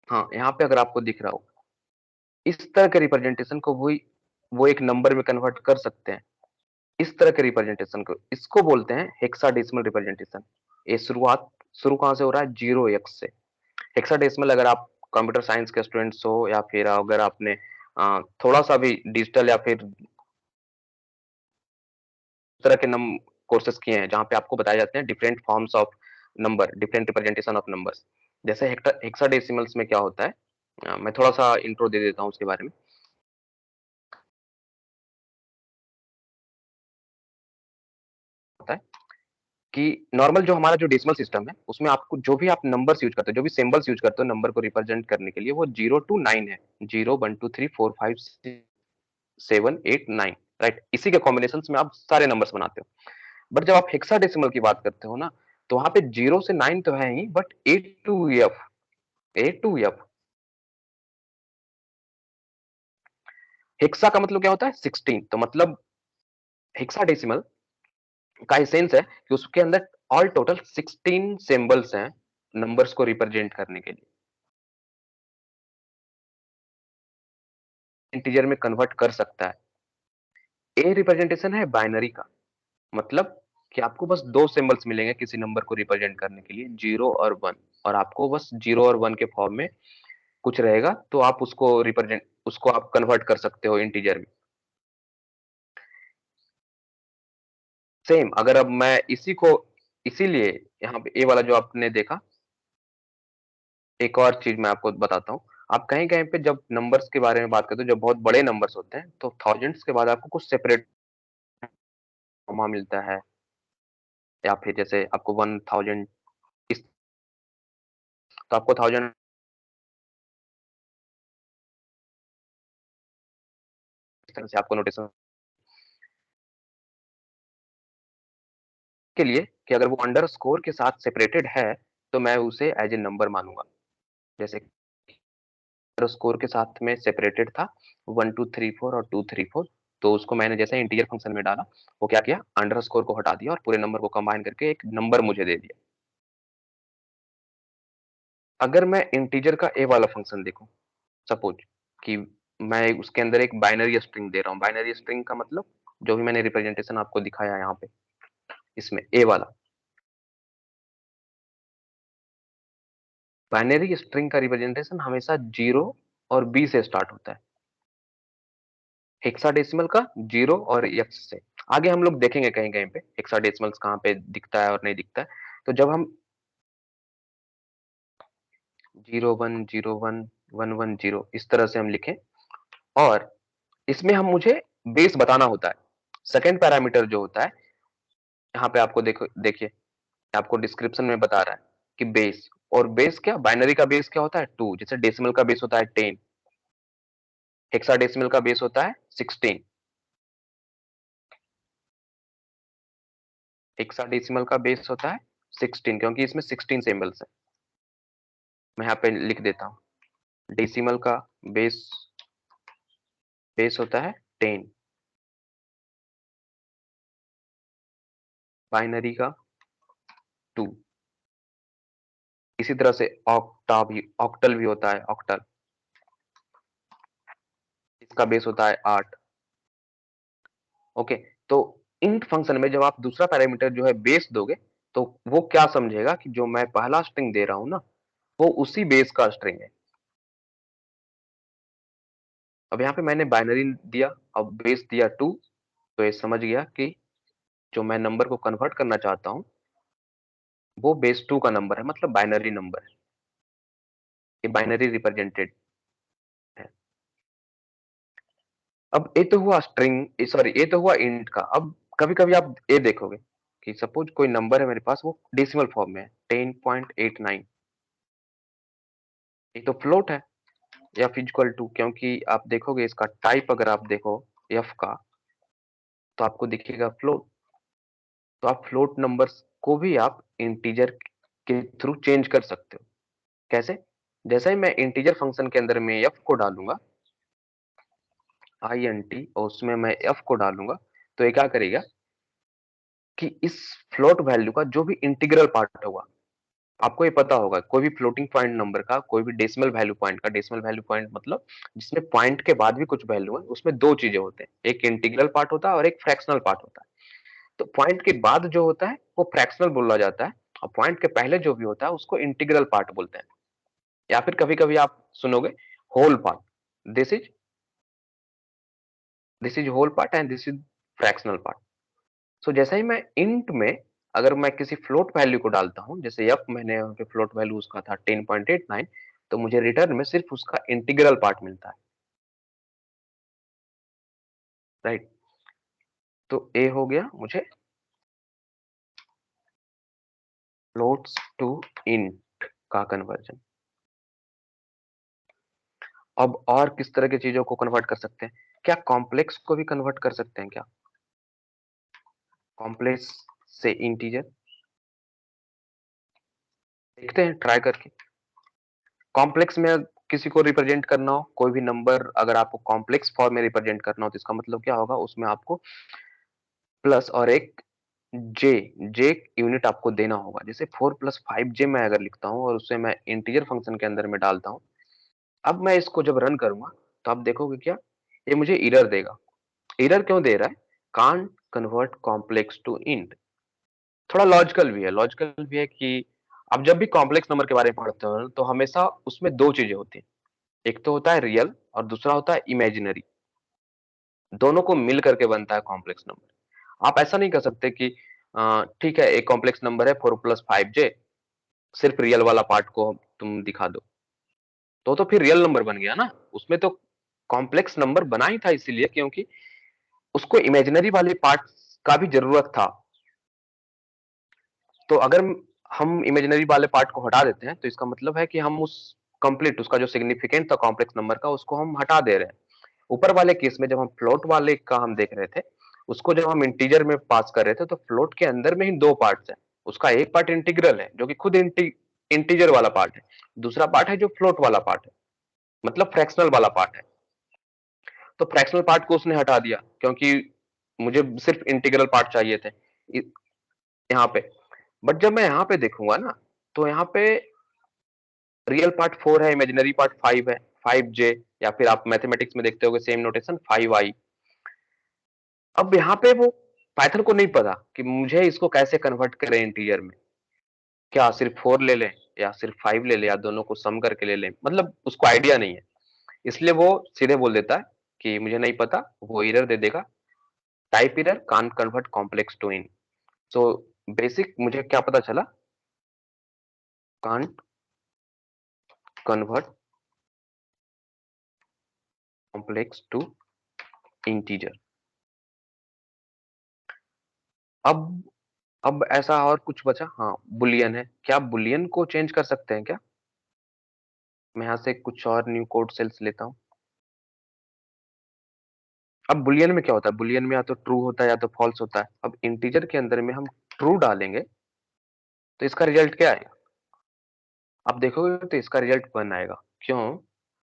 हाँ, यहाँ पे अगर आपको दिख रहा हो, इस तरह के रिप्रेजेंटेशन को वो एक नंबर में कन्वर्ट कर सकते हैं। इस तरह के रिप्रेजेंटेशन को, इसको बोलते हैं हेक्साडेसिमल रिप्रेजेंटेशन। ये शुरू कहाँ से हो रहा है? 0x से। हेक्साडेसिमल अगर आप कंप्यूटर साइंस के स्टूडेंट्स हो या फिर अगर आपने थोड़ा सा भी डिजिटल या फिर तरह के नम कोर्सेज किए हैं जहाँ पे आपको बताए जाते हैं different forms of number, different representation of numbers. जैसे हेक्साडेसिमल्स में क्या होता है, मैं थोड़ा सा इंट्रो दे देता हूँ उसके बारे में। होता है कि नॉर्मल जो हमारा जो डेसिमल सिस्टम है उसमें आपको जो भी आप नंबर्स यूज करते हो, जो भी सिंबल्स यूज करते हो नंबर को रिप्रेजेंट करने के लिए, वो 0 to 9 है। 0 1 2 3 4 5 6 7 8 9, राइट? इसी के कॉम्बिनेशन में आप सारे नंबर्स बनाते हो। बट जब आप हेक्साडेसिमल की बात करते हो ना, तो वहां पे 0 से 9 तो है ही, but A to F hexa का मतलब क्या होता है? 16। तो मतलब हेक्साडेसिमल का एसेंस है कि उसके अंदर ऑल टोटल 16 सिंबल्स हैं नंबर्स को रिप्रेजेंट करने के लिए, इंटीजर में कन्वर्ट कर सकता है। ए रिप्रेजेंटेशन है बाइनरी का, मतलब कि आपको बस दो सिंबल्स मिलेंगे किसी नंबर को रिप्रेजेंट करने के लिए, 0 और 1, और आपको बस 0 और 1 के फॉर्म में कुछ रहेगा तो आप उसको आप कन्वर्ट कर सकते हो इंटीजर में। सेम अगर अब मैं इसी को, इसीलिए यहाँ पे ए वाला जो आपने देखा, एक और चीज मैं आपको बताता हूँ। आप कहीं कहीं पे जब नंबर्स के बारे में बात करते हो, जब बहुत बड़े नंबर्स होते हैं तो थाउजेंड्स के बाद आपको कुछ सेपरेट कॉमा मिलता है, या फिर जैसे आपको 1000 इस, तो आपको 1000 इस तरह से आपको नोटेशन के लिए कि अगर वो अंडरस्कोर के साथ सेपरेटेड है तो मैं उसे एज ए नंबर मानूंगा। जैसे अंडरस्कोर के साथ में सेपरेटेड था 1 2 3 4 और 2 3 4, तो उसको मैंने जैसे इंटीजर फंक्शन में डाला, वो क्या किया, अंडरस्कोर को हटा दिया और पूरे नंबर को कंबाइन करके एक नंबर मुझे दे दिया। अगर मैं इंटीजर का ए वाला फंक्शन देखूं, सपोज कि मैं उसके अंदर एक बाइनरी स्ट्रिंग दे रहा हूँ। बाइनरी स्ट्रिंग का मतलब जो भी मैंने रिप्रेजेंटेशन आपको दिखाया यहाँ पे, इसमें ए वाला बाइनरी स्ट्रिंग का रिप्रेजेंटेशन हमेशा 0 और B से स्टार्ट होता है, हेक्साडेसिमल का 0 और X से। आगे हम लोग देखेंगे कहीं कहीं पे हेक्साडेसिमल्स कहाँ पे दिखता है और नहीं दिखता है। तो जब हम 0 1 0 1 1 1 0 इस तरह से हम लिखें और इसमें हम मुझे बेस बताना होता है। सेकंड पैरामीटर जो होता है, यहाँ पे आपको देखो, देखिए आपको डिस्क्रिप्शन में बता रहा है कि बेस, और बेस क्या, बाइनरी का बेस क्या होता है 2, जैसे डेसिमल का बेस होता है 10, हेक्साडेसिमल का बेस होता है 16, हेक्साडेसिमल का बेस होता है 16 क्योंकि इसमें 16 सिंबल्स है। मैं यहाँ पे लिख देता हूँ, डेसिमल का बेस बेस होता है 10, बाइनरी का 2, इसी तरह से ऑक्टल भी होता है, ऑक्टल, इसका बेस होता है 8। ओके, तो इंट फंक्शन में जब आप दूसरा पैरामीटर जो है बेस दोगे, तो वो क्या समझेगा कि जो मैं पहला स्ट्रिंग दे रहा हूं ना, वो उसी बेस का स्ट्रिंग है। अब यहाँ पे मैंने बाइनरी दिया, अब बेस दिया 2, तो ये समझ गया कि जो मैं नंबर को कन्वर्ट करना चाहता हूँ वो बेस 2 का नंबर है, मतलब बाइनरी नंबर है, ये बाइनरी रिप्रेजेंटेड है। अब ये तो हुआ स्ट्रिंग, सॉरी ये तो हुआ इंट का। अब कभी कभी आप ये देखोगे कि सपोज कोई नंबर है मेरे पास, वो डेसिमल फॉर्म में है 10.89, ये तो फ्लोट है, या इक्वल टू, क्योंकि आप देखोगे इसका टाइप अगर आप देखो एफ का, तो आपको दिखेगा फ्लोट। तो आप फ्लोट नंबर्स को भी आप इंटीजर के थ्रू चेंज कर सकते हो। कैसे? जैसे ही मैं इंटीजर फंक्शन के अंदर में एफ को डालूंगा, आई एन टी, और उसमें मैं एफ को डालूंगा, तो ये क्या करेगा कि इस फ्लोट वैल्यू का जो भी इंटीग्रल पार्ट होगा, आपको ये पता होगा कोई भी फ्लोटिंग पॉइंट नंबर का, कोई भी डेसिमल वैल्यू पॉइंट का, डेसिमल वैल्यू पॉइंट मतलब जिसमें पॉइंट के बाद भी कुछ वैल्यू है, उसमें दो चीजें होते हैं, एक इंटीग्रल पार्ट होता है और एक फ्रैक्शनल पार्ट होता है। तो पॉइंट के बाद जो होता है वो फ्रैक्शनल बोला जाता है, और पॉइंट के पहले जो भी होता है उसको इंटीग्रल पार्ट बोलते हैं, या फिर कभी कभी आप सुनोगे whole part, this is this is whole part and this is fractional part. So जैसा ही मैं इंट में अगर मैं किसी फ्लोट वैल्यू को डालता हूं, जैसे यप मैंने यहाँ पे फ्लोट वैल्यू उसका था 10.89, तो मुझे रिटर्न में सिर्फ उसका इंटीग्रल पार्ट मिलता है, राइट। तो ए हो गया मुझे फ्लोट्स टू इंट का कन्वर्जन। अब और किस तरह की चीजों को कन्वर्ट कर सकते हैं? क्या कॉम्प्लेक्स को भी कन्वर्ट कर सकते हैं क्या? कॉम्प्लेक्स से इंटीजर, देखते हैं ट्राई करके। कॉम्प्लेक्स में किसी को रिप्रेजेंट करना हो, कोई भी नंबर अगर आपको कॉम्प्लेक्स फॉर्म में रिप्रेजेंट करना हो, तो इसका मतलब क्या होगा, उसमें आपको प्लस और एक जे जे यूनिट आपको देना होगा। जैसे 4+5j मैं अगर लिखता हूँ और उसे मैं इंटीजर फंक्शन के अंदर में डालता हूँ, अब मैं इसको जब रन करूंगा तो आप देखोगे क्या, ये मुझे एरर देगा। एरर क्यों दे रहा है? Can't convert complex to int. थोड़ा लॉजिकल भी है कि आप जब भी कॉम्प्लेक्स नंबर के बारे में पढ़ते हो तो हमेशा उसमें दो चीजें होती हैं, एक तो होता है रियल और दूसरा होता है इमेजिनरी। दोनों को मिल करके बनता है कॉम्प्लेक्स नंबर। आप ऐसा नहीं कर सकते कि ठीक है एक कॉम्प्लेक्स नंबर है 4+5j, सिर्फ रियल वाला पार्ट को तुम दिखा दो, तो फिर रियल नंबर बन गया ना। उसमें तो कॉम्प्लेक्स नंबर बना ही था इसीलिए क्योंकि उसको इमेजिनरी वाले पार्ट का भी जरूरत था। तो अगर हम इमेजिनरी वाले पार्ट को हटा देते हैं, तो इसका मतलब है कि हम उस कंप्लीट उसका जो सिग्निफिकेंट था कॉम्प्लेक्स नंबर का, उसको हम हटा दे रहे हैं। ऊपर वाले केस में जब हम फ्लोट वाले का हम देख रहे थे, उसको जब हम इंटीजर में पास कर रहे थे, तो फ्लोट के अंदर में ही दो पार्ट्स हैं। उसका एक पार्ट इंटीग्रल है जो कि खुद इंटीजर वाला पार्ट है, दूसरा पार्ट है जो फ्लोट वाला पार्ट है, मतलब फ्रैक्शनल वाला पार्ट है। तो फ्रैक्शनल पार्ट को उसने हटा दिया क्योंकि मुझे सिर्फ इंटीग्रल पार्ट चाहिए थे यहाँ पे। बट जब मैं यहाँ पे देखूंगा ना, तो यहाँ पे रियल पार्ट 4 है, इमेजिनरी पार्ट 5 है, 5j, या फिर आप मैथमेटिक्स में देखते होगे सेम नोटेशन 5i। अब यहाँ पे वो पाइथन को नहीं पता कि मुझे इसको कैसे कन्वर्ट करें इंटीजर में, क्या सिर्फ 4 ले लें या सिर्फ 5 ले लें या दोनों को सम करके ले लें, मतलब उसको आइडिया नहीं है। इसलिए वो सीधे बोल देता है कि मुझे नहीं पता, वो एरर दे देगा, type error, can't convert complex to int. So basic मुझे क्या पता चला, can't convert complex to integer. अब ऐसा और कुछ बचा, हाँ बुलियन है। क्या बुलियन को चेंज कर सकते हैं क्या? मैं यहाँ से कुछ और न्यू कोड सेल्स लेता हूँ। अब बुलियन में क्या होता है, बुलियन में या तो ट्रू होता है या तो फॉल्स होता है। अब इंटीजर के अंदर में हम ट्रू डालेंगे तो इसका रिजल्ट क्या आएगा? आप देखोगे तो इसका रिजल्ट 1 आएगा। क्यों?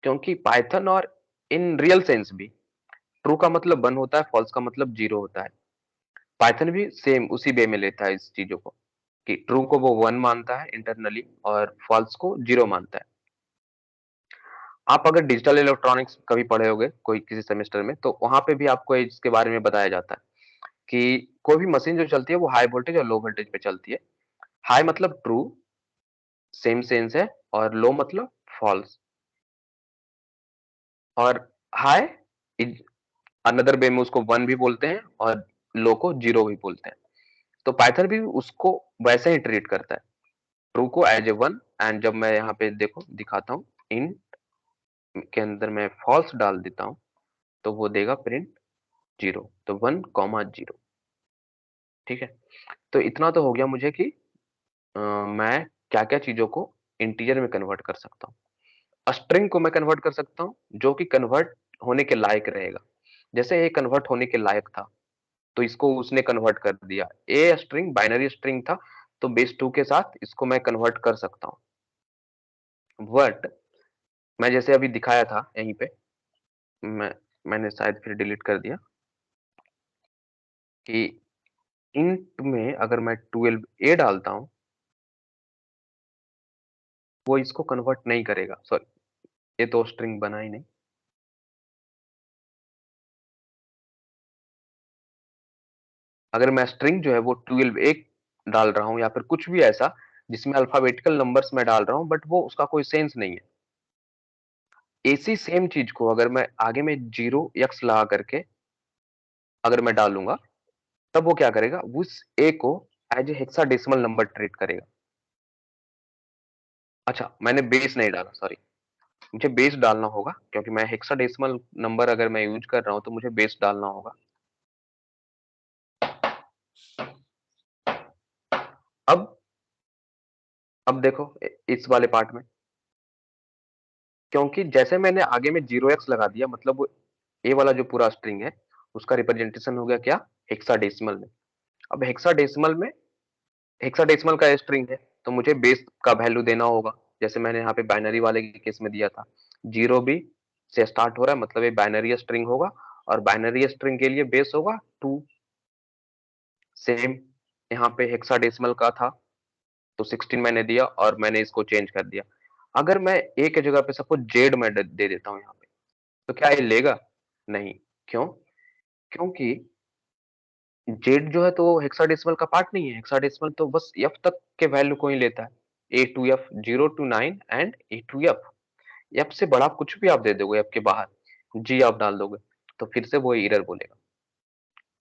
क्योंकि पाइथन और इन रियल सेंस भी ट्रू का मतलब 1 होता है, फॉल्स का मतलब 0 होता है। पाइथन भी सेम उसी वे में लेता है इस चीजों को, कि ट्रू को वो 1 मानता है इंटरनली और फॉल्स को 0 मानता है। आप अगर डिजिटल इलेक्ट्रॉनिक्स कभी पढ़े होगे कोई किसी सेमेस्टर में, तो वहां पे भी आपको इसके बारे में बताया जाता है कि कोई भी मशीन जो चलती है वो हाई वोल्टेज और लो वोल्टेज पे चलती है। हाई मतलब ट्रू, सेम सेंस है, और लो मतलब फॉल्स। और हाई इज अनदर वे में उसको 1 भी बोलते हैं और लो को 0 भी बोलते हैं। तो पाइथन भी उसको वैसे ही ट्रीट करता है, ट्रू को एज ए 1, एंड जब मैं यहाँ पे देखो दिखाता हूँ, इन के अंदर मैं फॉल्स डाल देता हूँ तो वो देगा प्रिंट 0, तो 1,0। ठीक है, तो इतना तो हो गया मुझे कि मैं क्या-क्या चीज़ों को इंटीजर में कन्वर्ट कर सकता हूँ। स्ट्रिंग को मैं कन्वर्ट कर सकता हूँ, जो कि कन्वर्ट होने के लायक रहेगा। जैसे ये कन्वर्ट होने के लायक था, तो इसको उसने कन्वर्ट कर दिया। ए स्ट्रिंग बाइनरी स्ट्रिंग था, तो बेस 2 के साथ इसको मैं कन्वर्ट कर सकता हूँ। बट मैं जैसे अभी दिखाया था यहीं पे, मैं मैंने शायद फिर डिलीट कर दिया, कि इंट में अगर मैं 12 ए डालता हूँ, वो इसको कन्वर्ट नहीं करेगा। सॉरी, ये तो स्ट्रिंग बना ही नहीं। अगर मैं स्ट्रिंग जो है वो 12 एक डाल रहा हूँ या फिर कुछ भी ऐसा जिसमें अल्फाबेटिकल नंबर्स मैं डाल रहा हूँ, बट वो उसका कोई सेंस नहीं है। इसी सेम चीज को अगर मैं आगे में 0x लगा करके अगर मैं डालूंगा, तब वो क्या करेगा, उस ए को as a hexadecimal number treat करेगा। अच्छा, मैंने बेस नहीं डाला, सॉरी। मुझे बेस डालना होगा, क्योंकि मैं हेक्साडेसिमल नंबर अगर मैं यूज कर रहा हूं तो मुझे बेस डालना होगा। अब अब देखो इस वाले पार्ट में, क्योंकि जैसे मैंने आगे में 0x लगा दिया, मतलब वो ए वाला जो पूरा स्ट्रिंग है उसका रिप्रेजेंटेशन हो गया क्या, हेक्साडेसिमल में। अब हेक्साडेसिमल का स्ट्रिंग है, तो मुझे बेस का वैल्यू देना होगा। जैसे मैंने यहाँ पे बाइनरी वाले के केस में दिया था, 0 b से स्टार्ट हो रहा है, मतलब ये बाइनरी स्ट्रिंग होगा, और बाइनरी स्ट्रिंग के लिए बेस होगा 2। सेम यहाँ पे हेक्साडेसिमल का था, तो 16 मैंने दिया और मैंने इसको चेंज कर दिया। अगर मैं ए के जगह पे सपोज जेड में दे देता हूँ यहाँ पे, तो क्या ये लेगा? नहीं। क्यों? क्योंकि जेड जो है तो हेक्साडेसिमल का पार्ट नहीं है। हेक्साडेसिमल तो बस एफ तक के वैल्यू को ही लेता है, A to F, 0 to 9 and A to F. F से बड़ा कुछ भी आप दे दोगे एफ के बाहर, जी आप डाल दोगे, तो फिर से वो एरर बोलेगा।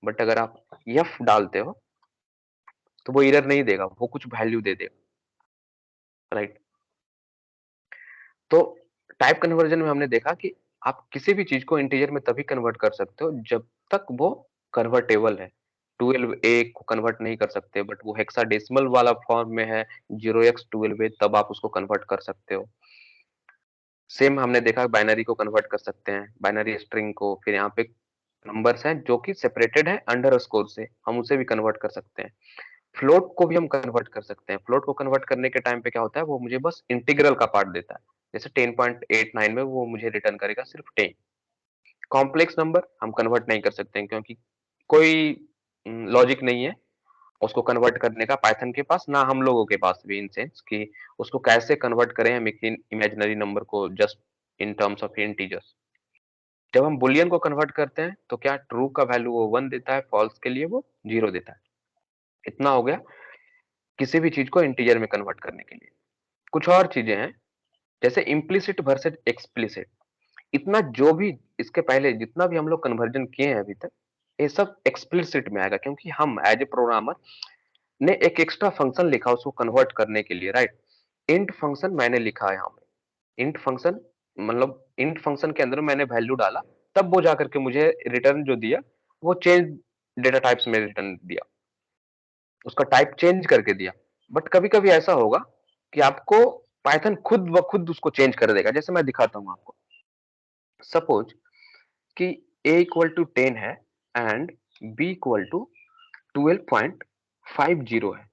बट अगर आप एफ डालते हो तो वो एरर नहीं देगा, वो कुछ वैल्यू दे देगा, राइट। तो टाइप कन्वर्जन में हमने देखा कि आप किसी भी चीज को इंटीजर में तभी कन्वर्ट कर सकते हो जब तक वो कन्वर्टेबल है। 12 ए को कन्वर्ट नहीं कर सकते, बट वो हेक्साडेसिमल वाला फॉर्म में है, 0x12 तब आप उसको कन्वर्ट कर सकते हो। सेम हमने देखा बाइनरी को कन्वर्ट कर सकते हैं, बाइनरी स्ट्रिंग को। फिर यहाँ पे नंबर्स हैं जो कि सेपरेटेड है अंडरस्कोर से, हम उसे भी कन्वर्ट कर सकते हैं। फ्लोट को भी हम कन्वर्ट कर सकते हैं। फ्लोट को कन्वर्ट करने के टाइम पे क्या होता है, वो मुझे बस इंटीग्रल का पार्ट देता है। जैसे 10.89 में वो मुझे रिटर्न करेगा सिर्फ 10। कॉम्प्लेक्स नंबर हम कन्वर्ट नहीं कर सकते हैं, क्योंकि कोई लॉजिक नहीं है उसको कन्वर्ट करने का पाइथन के पास, ना हम लोगों के पास भी, इन सेंस कि उसको कैसे कन्वर्ट करें हम एक इमेजिनरी नंबर को just in terms of integers. जब हम बुलियन को कन्वर्ट करते हैं तो क्या ट्रू का वैल्यू वो 1 देता है, फॉल्स के लिए वो 0 देता है। इतना हो गया किसी भी चीज को इंटीजर में कन्वर्ट करने के लिए। कुछ और चीजें हैं, जैसे इम्प्लिसिट वर्सेस एक्सप्लिसिट। इतना जो भी इसके पहले जितना भी हम लोग कन्वर्जन किए हैं अभी तक, ये सब एक्सप्लिसिट में आएगा, क्योंकि हम एज ए प्रोग्रामर ने एक एक्स्ट्रा फंक्शन लिखा उसको कन्वर्ट करने के लिए, राइट। इंट फंक्शन मैंने लिखा है यहाँ पे, इंट फंक्शन मतलब इंट फंक्शन के अंदर मैंने वैल्यू डाला, तब वो जाकर के मुझे रिटर्न जो दिया वो चेंज डेटा टाइप्स में रिटर्न दिया, उसका टाइप चेंज करके दिया। बट कभी-कभी ऐसा होगा कि आपको पाइथन खुद ब खुद उसको चेंज कर देगा। जैसे मैं दिखाता हूँ आपको। सपोज कि a इक्वल टू 10 है एंड b इक्वल टू 12.50 है।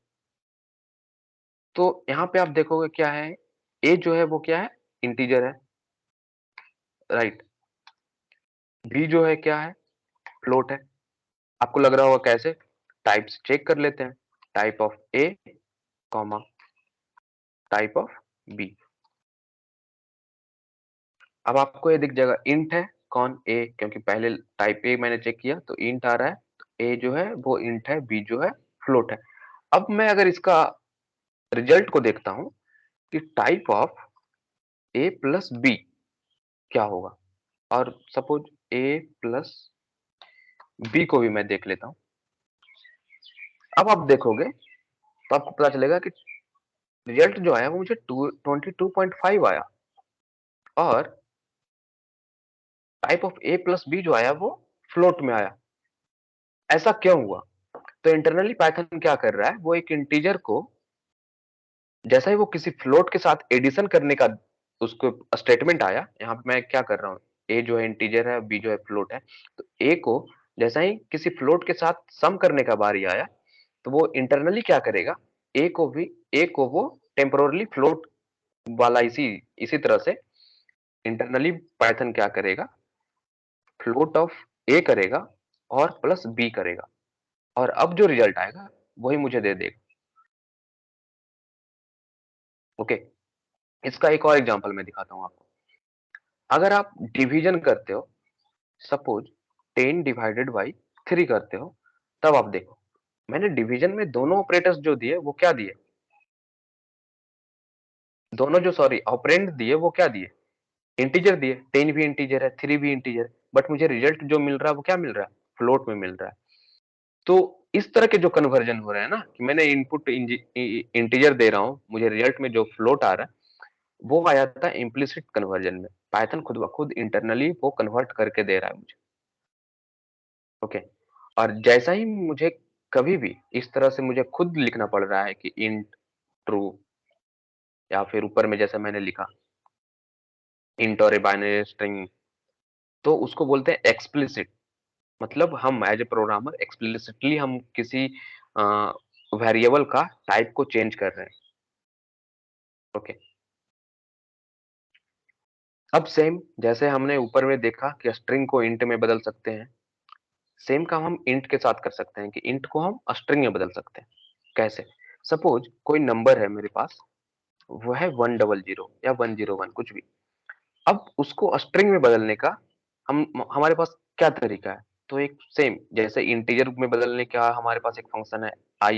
तो यहाँ पे आप देखोगे क्या है, a जो है वो क्या है, इंटीजर है, राइट। b जो है क्या है, फ्लोट है। आपको लग रहा होगा कैसे, टाइप्स चेक कर लेते हैं, type of a comma type of b। अब आपको ये दिख जाएगा इंट है कौन, a, क्योंकि पहले टाइप a मैंने चेक किया तो इंट आ रहा है, तो a जो है वो इंट है, b जो है फ्लोट है। अब मैं अगर इसका रिजल्ट को देखता हूं कि type of a plus b क्या होगा, और सपोज a प्लस b को भी मैं देख लेता हूं। अब आप देखोगे तो आपको पता चलेगा कि रिजल्ट जो आया वो मुझे 22.5 आया, और type of a plus b जो आया वो फ्लोट में आया। ऐसा क्यों हुआ? तो इंटरनली पाइथन क्या कर रहा है, वो एक इंटीजर को जैसा ही वो किसी फ्लोट के साथ एडिशन करने का उसको स्टेटमेंट आया, यहाँ पे मैं क्या कर रहा हूँ, a जो है इंटीजर है, b जो है फ्लोट है, तो a को जैसा ही किसी फ्लोट के साथ सम करने का बारी आया, तो वो इंटरनली क्या करेगा, a को वो टेम्पोरली फ्लोट वाला इसी इसी तरह से इंटरनली पाइथन क्या करेगा, फ्लोट ऑफ a करेगा और प्लस b करेगा, और अब जो रिजल्ट आएगा वही मुझे दे देगा। ओके, इसका एक और एग्जांपल मैं दिखाता हूँ आपको। अगर आप डिवीजन करते हो, सपोज 10 डिवाइडेड बाई 3 करते हो, तब आप देखो मैंने डिवीजन में दोनों ऑपरेटर्स जो दिए वो क्या दिए, दोनों जो सॉरी ऑपरेंड दिए वो क्या दिए, इंटीजर दिए। 10 भी इंटीजर है, 3 भी इंटीजर, बट मुझे रिजल्ट जो मिल रहा है वो क्या मिल रहा है, फ्लोट में मिल रहा है। तो इस तरह के जो कन्वर्जन हो रहे हैं ना, कि मैंने इनपुट इंटीजर दे रहा हूं, मुझे रिजल्ट में जो फ्लोट आ रहा है वो आ जाता है इम्प्लिसिट कन्वर्जन में। पाइथन खुद ब खुद इंटरनली वो कन्वर्ट करके दे रहा है मुझे। ओके, और जैसा ही मुझे कभी भी इस तरह से मुझे खुद लिखना पड़ रहा है कि इंट ट्रू, या फिर ऊपर में जैसा मैंने लिखा इंट और ए बाइनरी स्ट्रिंग, तो उसको बोलते हैं एक्सप्लिसिट। मतलब हम एज ए प्रोग्रामर एक्सप्लिसिटली हम किसी वेरिएबल का टाइप को चेंज कर रहे हैं। ओके, अब सेम जैसे हमने ऊपर में देखा कि स्ट्रिंग को इंट में बदल सकते हैं, सेम काम हम इंट के साथ कर सकते हैं कि इंट को हम स्ट्रिंग में बदल सकते हैं। कैसे? सपोज कोई नंबर है मेरे पास, वो है 100 या 101 कुछ भी। अब उसको स्ट्रिंग में बदलने का हम हमारे पास क्या तरीका है? तो एक सेम जैसे इंटीजर में बदलने का हमारे पास एक फंक्शन है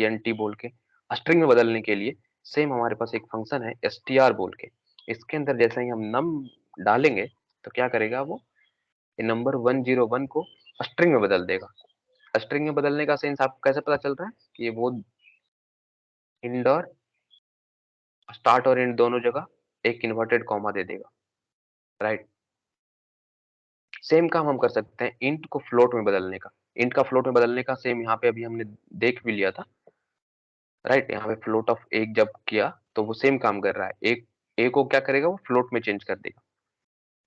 इंट बोल के, स्ट्रिंग में बदलने के लिए सेम हमारे पास एक फंक्शन है str बोल के। इसके अंदर जैसे ही हम नम डालेंगे तो क्या करेगा वो, ये नंबर 101 को स्ट्रिंग में बदल देगा। स्ट्रिंग में बदलने का सेंस आपको कैसे पता चल रहा है कि वो इंड और स्टार्ट और एंड दोनों जगह एक इन्वर्टेड कॉमा दे देगा, राइट। सेम काम हम कर सकते हैं इंट को फ्लोट में बदलने का। इंट का फ्लोट में बदलने का सेम यहाँ पे अभी हमने देख भी लिया था, राइट। यहाँ पे फ्लोट ऑफ एक जब किया तो वो सेम काम कर रहा है, एक ए को क्या करेगा, वो फ्लोट में चेंज कर देगा।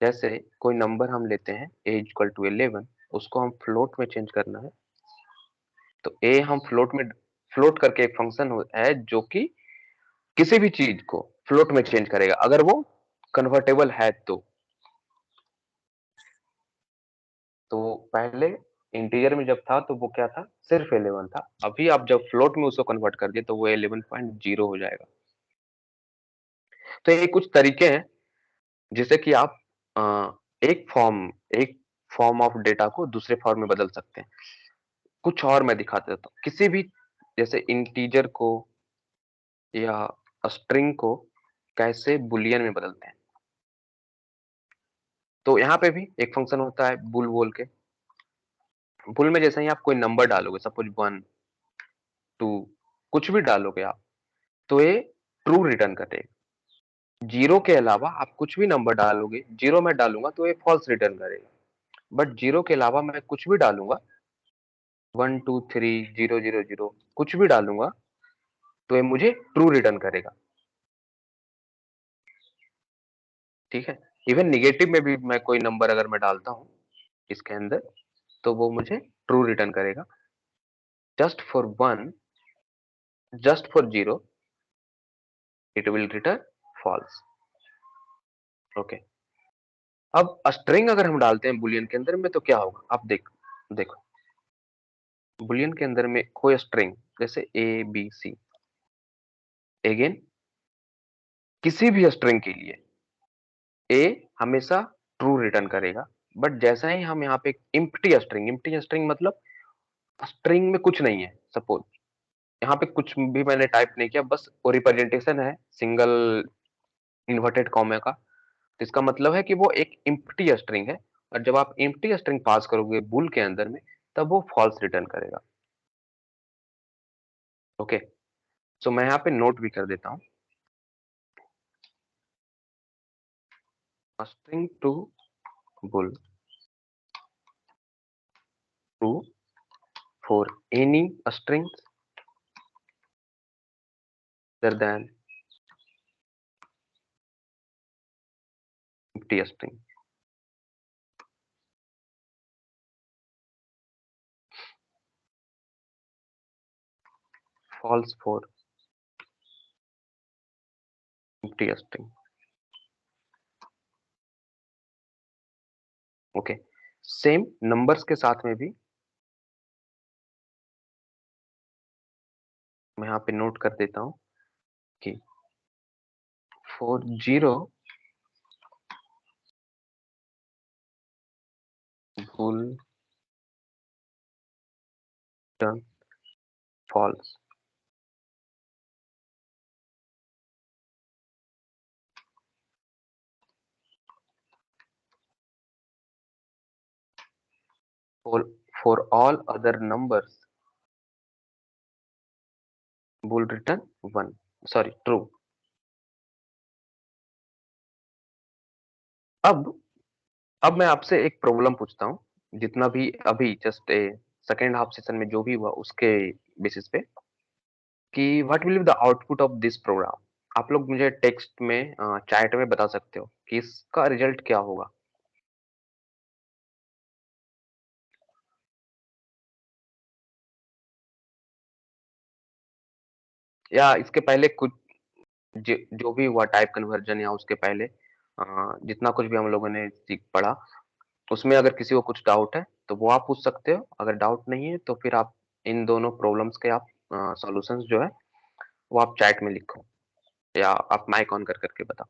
जैसे कोई नंबर हम लेते हैं ए इक्वल टू 11, उसको हम फ्लोट में चेंज करना है, तो ए हम फ्लोट करके एक फंक्शन है जो कि किसी भी चीज को फ्लोट में चेंज करेगा अगर वो कन्वर्टेबल है तो पहले इंटीजर में जब था तो वो क्या था, सिर्फ 11 था। अभी आप जब फ्लोट में उसको कन्वर्ट कर दिए तो वो 11.0 हो जाएगा। तो ये कुछ तरीके हैं जिससे कि आप अ, एक फॉर्म एक फॉर्म ऑफ डेटा को दूसरे फॉर्म में बदल सकते हैं। कुछ और मैं दिखा देता हूँ, किसी भी जैसे इंटीजर को या स्ट्रिंग को कैसे बुलियन में बदलते हैं। तो यहाँ पे भी एक फंक्शन होता है बुल बोल के। बुल में जैसे ही आप कोई नंबर डालोगे, सपोज 1 2 कुछ भी डालोगे आप, तो ये ट्रू रिटर्न करेगा। जीरो के अलावा आप कुछ भी नंबर डालोगे, जीरो मैं डालूंगा तो ये फॉल्स रिटर्न करेगा, बट जीरो के अलावा मैं कुछ भी डालूंगा, 1 2 3 0 0 0 कुछ भी डालूंगा तो ये मुझे ट्रू रिटर्न करेगा। ठीक है, इवन निगेटिव में भी मैं कोई नंबर अगर मैं डालता हूं इसके अंदर तो वो मुझे ट्रू रिटर्न करेगा। Just for one, just for zero it will return false. Okay, अब स्ट्रिंग अगर हम डालते हैं बुलियन के अंदर में तो क्या होगा, आप देखो बुलियन के अंदर में कोई स्ट्रिंग जैसे ए बी सी, अगेन किसी भी स्ट्रिंग के लिए ए हमेशा ट्रू रिटर्न करेगा, बट जैसा ही हम यहाँ पे इम्प्टी स्ट्रिंग मतलब स्ट्रिंग में कुछ नहीं है, सपोज यहाँ पे कुछ भी मैंने टाइप नहीं किया, बस वो रिप्रेजेंटेशन है सिंगल इन्वर्टेड कॉमा का, तो इसका मतलब है कि वो एक इम्प्टी स्ट्रिंग है, और जब आप इम्प्टी स्ट्रिंग पास करोगे बुल के अंदर में तब वो फॉल्स रिटर्न करेगा। ओके, सो मैं यहाँ पे नोट भी कर देता हूँ, string to bool true for any string other than empty string। false for empty string। Okay, same numbers के साथ में भी मैं यहाँ पे नोट कर देता हूँ कि for zero bool turn false. for for all other numbers bull return one, sorry true. अब अब मैं आपसे एक प्रॉब्लम पूछता हूँ, जितना भी अभी जस्ट सेकेंड हाफ सेशन में जो भी हुआ उसके बेसिस पे, कि what will be the output of this program. आप लोग मुझे टेक्स्ट में चैट में बता सकते हो कि इसका रिजल्ट क्या होगा। या इसके पहले कुछ जो भी हुआ टाइप कन्वर्जन या उसके पहले जितना कुछ भी हम लोगों ने सीख पढ़ा, उसमें अगर किसी को कुछ डाउट है तो वो आप पूछ सकते हो, अगर डाउट नहीं है तो फिर आप इन दोनों प्रॉब्लम्स के आप सॉल्यूशंस जो है वो आप चैट में लिखो, या आप माइक ऑन कर करके बताओ।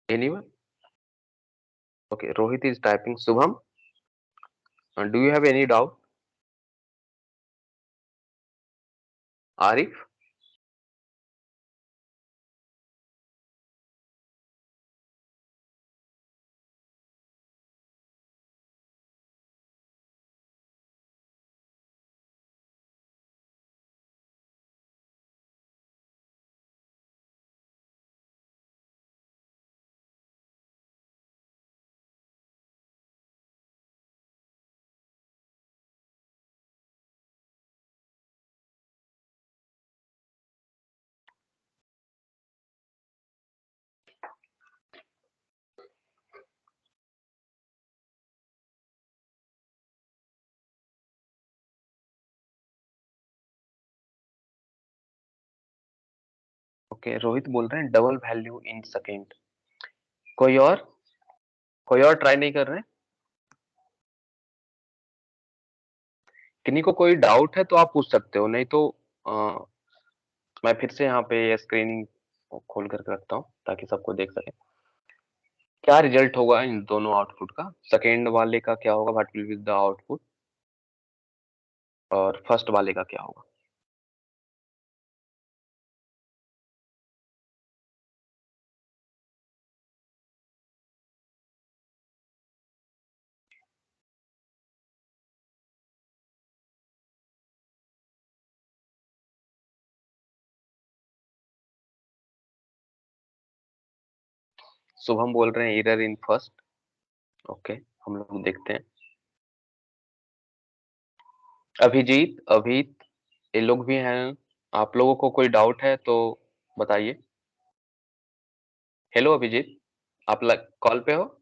Anyone? Okay, Rohit is typing. Shubham, do you have any doubt? Arif? Okay, Rohit बोल रहे हैं डबल वैल्यू इन सेकेंड। कोई और कोई और ट्राई नहीं कर रहे हैं? किन्हीं को कोई डाउट है तो आप पूछ सकते हो, नहीं तो अ, मैं फिर से यहाँ पे स्क्रीन खोल करके रखता हूँ ताकि सबको देख सके क्या रिजल्ट होगा इन दोनों आउटपुट का। सेकेंड वाले का क्या होगा, what will be the output, और फर्स्ट वाले का क्या होगा। शुभम बोल रहे हैं एरर इन फर्स्ट। ओके, हम लोग देखते हैं। अभिजीत, अभित, ये लोग भी हैं। आप लोगों को कोई डाउट है तो बताइए। हेलो अभिजीत, आप कॉल पे हो?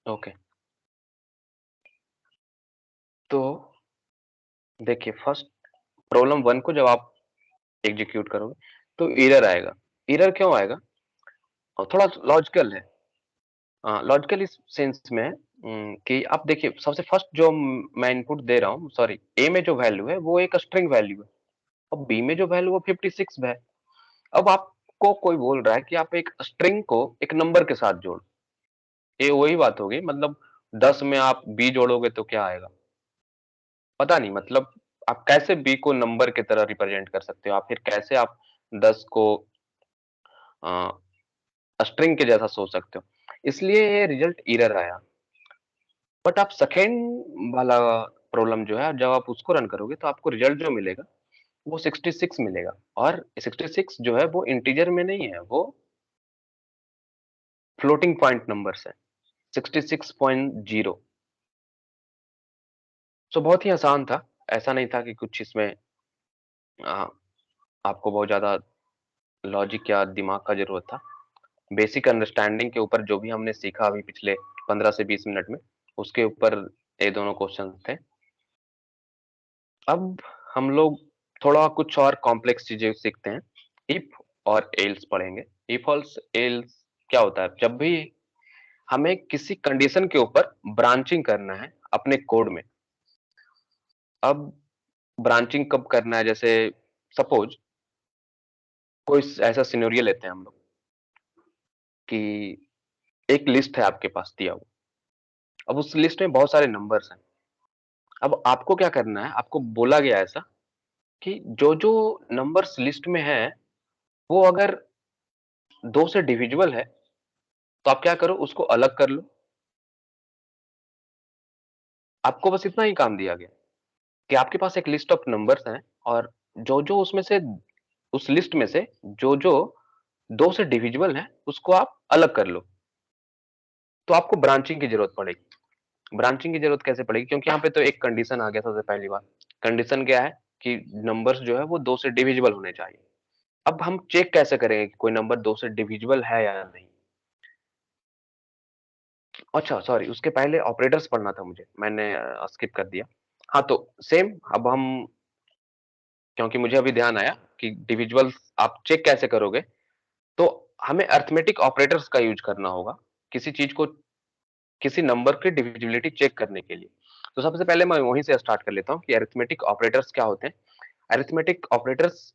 ओके, तो देखिए फर्स्ट प्रॉब्लम वन को जब आप एग्जीक्यूट करोगे तो एरर आएगा। एरर क्यों आएगा? और थोड़ा लॉजिकल है। लॉजिकल इस सेंस में है, कि आप देखिए सबसे फर्स्ट जो मैं इनपुट दे रहा हूँ, सॉरी, ए में जो वैल्यू है वो एक स्ट्रिंग वैल्यू है, और बी में जो वैल्यू वो 56 है। अब आपको कोई बोल रहा है कि आप एक स्ट्रिंग को एक नंबर के साथ जोड़, ये वही बात होगी, मतलब 10 में आप बी जोड़ोगे तो क्या आएगा? पता नहीं, मतलब आप कैसे बी को नंबर की तरह रिप्रेजेंट कर सकते हो? आप फिर कैसे आप 10 को स्ट्रिंग के जैसा सोच सकते हो? इसलिए ये रिजल्ट एरर आया। बट आप सेकेंड वाला प्रॉब्लम जो है, जब आप उसको रन करोगे तो आपको रिजल्ट जो मिलेगा वो 66 मिलेगा, और 66 जो है वो इंटीजर में नहीं है, वो फ्लोटिंग पॉइंट नंबर्स है, 66.0। सो बहुत ही आसान था, ऐसा नहीं था कि कुछ इसमें आ, आपको बहुत ज्यादा लॉजिक या दिमाग का जरूरत था। बेसिक अंडरस्टैंडिंग के ऊपर जो भी हमने सीखा अभी पिछले 15 से 20 मिनट में, उसके ऊपर ये दोनों क्वेश्चन थे। अब हम लोग थोड़ा कुछ और कॉम्प्लेक्स चीजें सीखते हैं। इफ और एल्स पढ़ेंगे। इफ और एल्स क्या होता है? जब भी हमें किसी कंडीशन के ऊपर ब्रांचिंग करना है अपने कोड में। अब ब्रांचिंग कब करना है? जैसे सपोज कोई ऐसा सिनेरियो लेते हैं हम लोग कि एक लिस्ट है आपके पास दिया हुआ। अब उस लिस्ट में बहुत सारे नंबर्स हैं। अब आपको क्या करना है? आपको बोला गया ऐसा कि जो जो नंबर्स लिस्ट में है वो अगर 2 से डिविजिबल है तो आप क्या करो, उसको अलग कर लो। आपको बस इतना ही काम दिया गया कि आपके पास एक लिस्ट ऑफ नंबर्स हैं, और जो जो उसमें से, उस लिस्ट में से जो जो 2 से डिविजिबल है उसको आप अलग कर लो। तो आपको ब्रांचिंग की जरूरत पड़ेगी। ब्रांचिंग की जरूरत कैसे पड़ेगी? क्योंकि यहाँ पे तो एक कंडीशन आ गया सबसे पहली बात। कंडीशन क्या है कि नंबर्स जो है वो 2 से डिविजिबल होने चाहिए। अब हम चेक कैसे करेंगे कि कोई नंबर 2 से डिविजिबल है या नहीं? अच्छा सॉरी, उसके पहले ऑपरेटर्स पढ़ना था मुझे, मैंने स्किप कर दिया। हाँ, तो सेम अब हम, क्योंकि मुझे अभी ध्यान आया कि डिविजिबल आप चेक कैसे करोगे, तो हमें अरिथमेटिक ऑपरेटर्स का यूज करना होगा किसी चीज को, किसी नंबर की डिविजिबिलिटी चेक करने के लिए। तो सबसे पहले मैं वहीं से स्टार्ट कर लेता हूँ कि अरिथमेटिक ऑपरेटर्स क्या होते हैं। अरिथमेटिक ऑपरेटर्स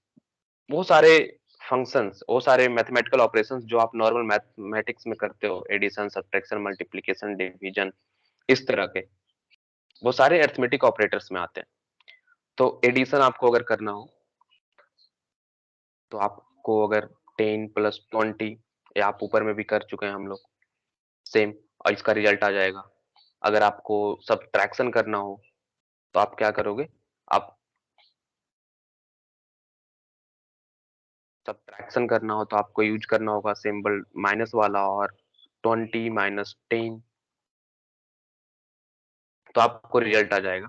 वो सारे फंक्शंस, वो सारे मैथमेटिकल ऑपरेशंस जो आप नॉर्मल मैथमेटिक्स में करते हो, एडिशन, सब्ट्रैक्शन, मल्टीप्लिकेशन, डिवीजन, इस तरह के, वो सारे अरिथमेटिक ऑपरेटर्स में आते हैं। तो एडिशन आपको अगर करना हो तो आपको अगर 10 प्लस 20, या आप ऊपर में भी कर चुके हैं हम लोग, सेम, और इसका रिजल्ट आ जाएगा। अगर आपको सब्ट्रैक्शन करना हो तो आप क्या करोगे? आप सब्ट्रैक्शन करना हो तो आपको यूज करना होगा सिंबल माइनस वाला, और 20 माइनस 10, तो आपको रिजल्ट आ जाएगा।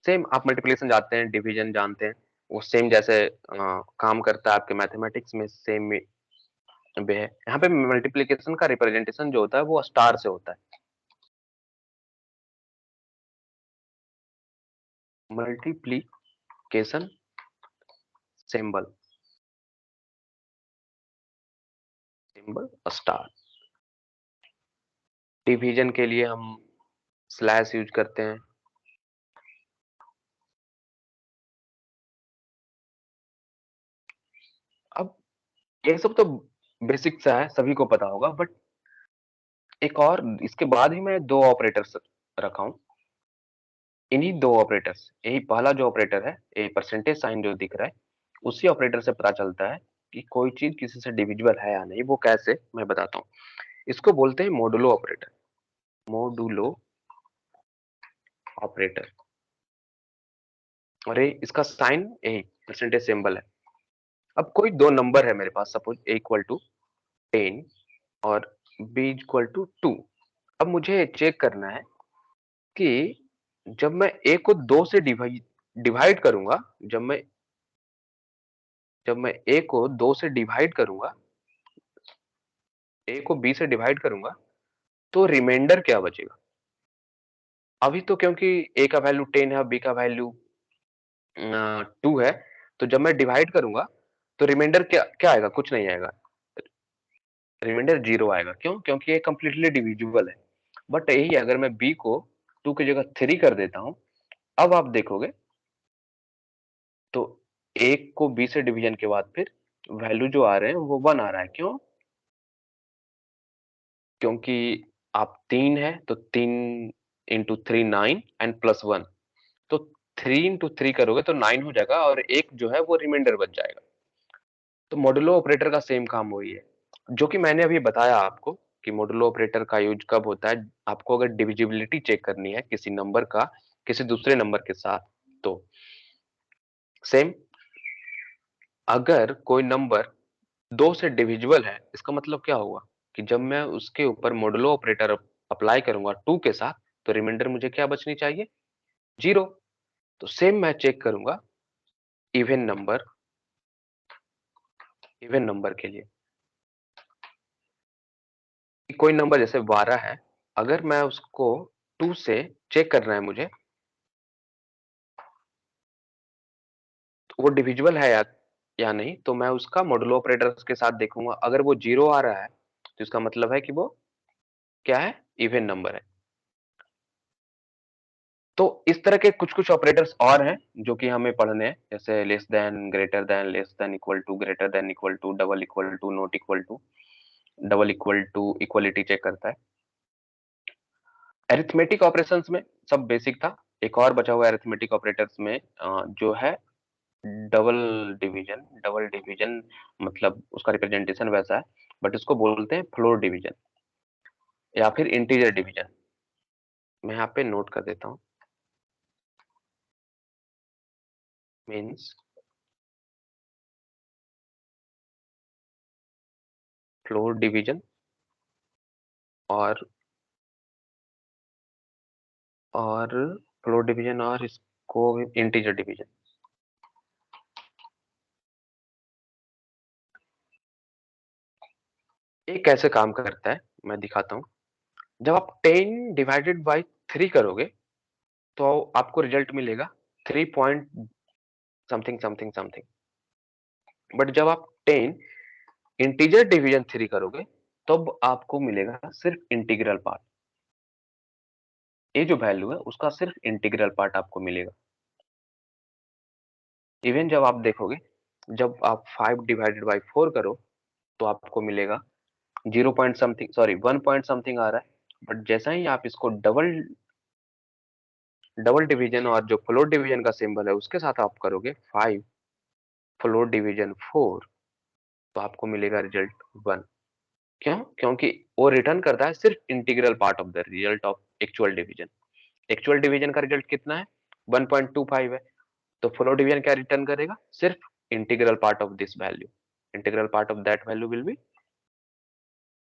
सेम आप मल्टीप्लिकेशन जानते हैं, डिवीजन जानते हैं, वो सेम जैसे काम करता है आपके मैथमेटिक्स में, सेम में भी है। यहाँ पे मल्टीप्लिकेशन का रिप्रेजेंटेशन जो होता है वो स्टार से होता है। Multiplication symbol, symbol star. Division के लिए हम स्लैश यूज करते हैं। अब ये सब तो बेसिक सा है, सभी को पता होगा, बट एक और इसके बाद ही मैं दो ऑपरेटर्स रखा हूं। इन्हीं दो ऑपरेटर्स, यही पहला जो ऑपरेटर है, ये परसेंटेज साइन जो दिख रहा है, उसी ऑपरेटर से पता चलता है कि कोई चीज किसी से डिविजिबल है या नहीं। वो कैसे, मैं बताता हूँ। इसको बोलते हैं मोडुलो ऑपरेटर। Modulo operator. और ये इसका साइन यही परसेंटेज सिंबल है। अब कोई दो नंबर है मेरे पास, सपोज a इक्वल टू 10 और b इक्वल टू 2। अब मुझे चेक करना है कि जब मैं a को 2 से डिवाइड करूंगा, जब मैं a को 2 से डिवाइड करूंगा, a को b से डिवाइड करूंगा, तो रिमाइंडर क्या बचेगा। अभी तो क्योंकि a का वैल्यू 10 है, b का वैल्यू 2 है, तो जब मैं डिवाइड करूंगा तो रिमाइंडर क्या क्या आएगा, कुछ नहीं आएगा। रिमाइंडर 0 आएगा। क्यों? क्योंकि ये कंप्लीटली डिविजिबल है। बट यही अगर मैं b को 2 की जगह 3 कर देता हूं, अब आप देखोगे तो 1 को b से डिवीजन के बाद फिर वैल्यू जो आ रहे हैं वो 1 आ रहा है। क्यों? क्योंकि आप 3 है तो 3 इंटू 3 9 एंड प्लस 1, तो 3 इंटू 3 करोगे तो 9 हो जाएगा और एक जो है वो रिमाइंडर बच जाएगा। तो मॉडुलो ऑपरेटर का सेम काम वही है, जो कि मैंने अभी बताया आपको कि मॉडुलो ऑपरेटर का यूज कब होता है। आपको अगर डिविजिबिलिटी चेक करनी है किसी नंबर का किसी दूसरे नंबर के साथ, तो सेम अगर कोई नंबर 2 से डिविजिबल है, इसका मतलब क्या हुआ कि जब मैं उसके ऊपर मॉडुलो ऑपरेटर अप्लाई करूंगा 2 के साथ, तो रिमाइंडर मुझे क्या बचनी चाहिए, 0। तो सेम मैं चेक करूंगा इवन नंबर, इवन नंबर के लिए कि कोई नंबर जैसे 12 है, अगर मैं उसको 2 से चेक करना है मुझे, तो वो डिविजिबल है या नहीं, तो मैं उसका मॉडुलो ऑपरेटर के साथ देखूंगा। अगर वो 0 आ रहा है तो इसका मतलब है कि वो क्या है, इवन नंबर है। तो इस तरह के कुछ कुछ ऑपरेटर्स और हैं जो कि हमें पढ़ने हैं, जैसे less than, greater than, less than equal to, greater than equal to, double equal to, not equal to. Double equal to equality check करता है। अरिथमेटिक ऑपरेशंस में सब बेसिक था। एक और बचा हुआ अरिथमेटिक ऑपरेटर्स में जो है डबल डिवीजन। डबल डिवीजन मतलब उसका रिप्रेजेंटेशन वैसा है, बट इसको बोलते हैं फ्लोर डिवीजन या फिर इंटीजर डिवीजन। मैं यहाँ पे नोट कर देता हूँ। मीन्स फ्लोर डिवीजन और और फ्लोर डिवीजन और इसको इंटीजर डिवीजन। ये कैसे काम करता है मैं दिखाता हूँ। जब आप 10 डिवाइडेड बाई 3 करोगे तो आपको रिजल्ट मिलेगा 3 point something something something. But जब आप 10 इंटीजर डिवीजन 3 करोगे तब आपको मिलेगा सिर्फ इंटीग्रल पार्ट। ये जो वैल्यू है उसका सिर्फ इंटीग्रल पार्ट आपको मिलेगा। इवन जब आप देखोगे, जब आप 5 डिवाइडेड बाई 4 करो तो आपको मिलेगा 0 point something, sorry 1 point something आ रहा है। बट जैसा ही आप इसको डबल डबल डिवीजन और जो फ्लोर डिवीजन का सिंबल है उसके साथ आप करोगे 5 फ्लोर डिवीजन 4, तो आपको मिलेगा रिजल्ट 1। क्यों? क्योंकि वो रिटर्न करता है सिर्फ integral part of the result of actual division. Actual division का रिजल्ट कितना है, 1.25 है। तो फ्लोर डिवीजन क्या रिटर्न करेगा, सिर्फ integral part of this value. Integral part of that value will be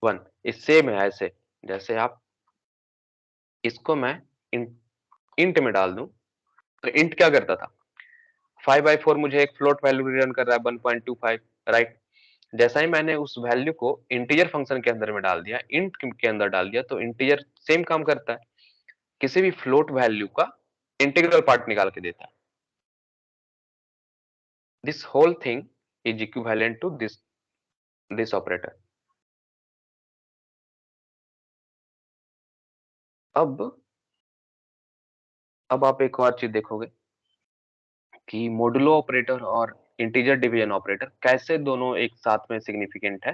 1। इस सेम है ऐसे, जैसे आप इसको मैं इंट में डाल दूं, तो इंट क्या करता था, 5/4 मुझे एक फ्लोट वैल्यू रिटर्न कर रहा है 1.25, राइट। जैसा ही मैंने उस वैल्यू को इंटीजर फंक्शन के अंदर में डाल दिया, इंट के अंदर डाल दिया, तो इंटीजर सेम काम करता है, किसी भी फ्लोट वैल्यू का इंटीग्रल पार्ट निकाल के देता है। This whole thing is equivalent to this operator. अब आप एक और चीज देखोगे कि मोडुलो ऑपरेटर और इंटीजर डिवीजन ऑपरेटर कैसे दोनों एक साथ में सिग्निफिकेंट है,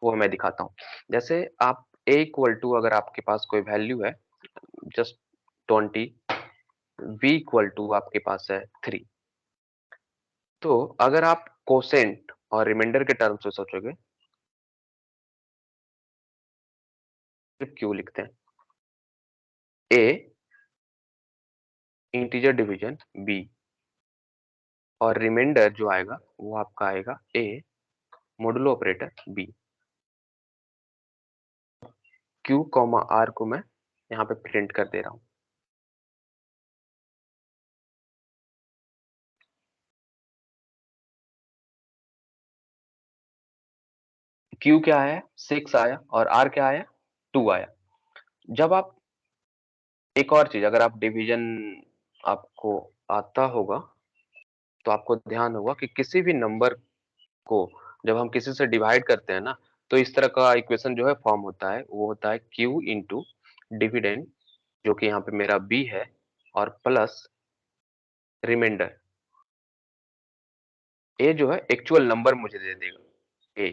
वो मैं दिखाता हूँ। जैसे आप a इक्वल टू, अगर आपके पास कोई वैल्यू है जस्ट 20, v इक्वल टू आपके पास है 3, तो अगर आप कोसेंट और रिमाइंडर के टर्म्स में सोचोगे सिर्फ क्यू लिखते हैं। ए इंटीजर डिवीजन बी, और रिमाइंडर जो आएगा वो आपका आएगा A modulo operator B. Q comma R को मैं यहाँ पे प्रिंट कर दे रहा हूँ। क्यू क्या आया, 6 आया, और आर क्या आया, 2 आया। जब आप एक और चीज, अगर आप डिवीजन आपको आता होगा तो आपको ध्यान होगा कि किसी भी नंबर को जब हम किसी से डिवाइड करते हैं ना, तो इस तरह का इक्वेशन जो है फॉर्म होता है, वो होता है क्यू इंटू डिविडेंड, जो कि यहाँ पे मेरा बी है, और प्लस रिमाइंडर। ए जो है एक्चुअल नंबर मुझे दे देगा ए।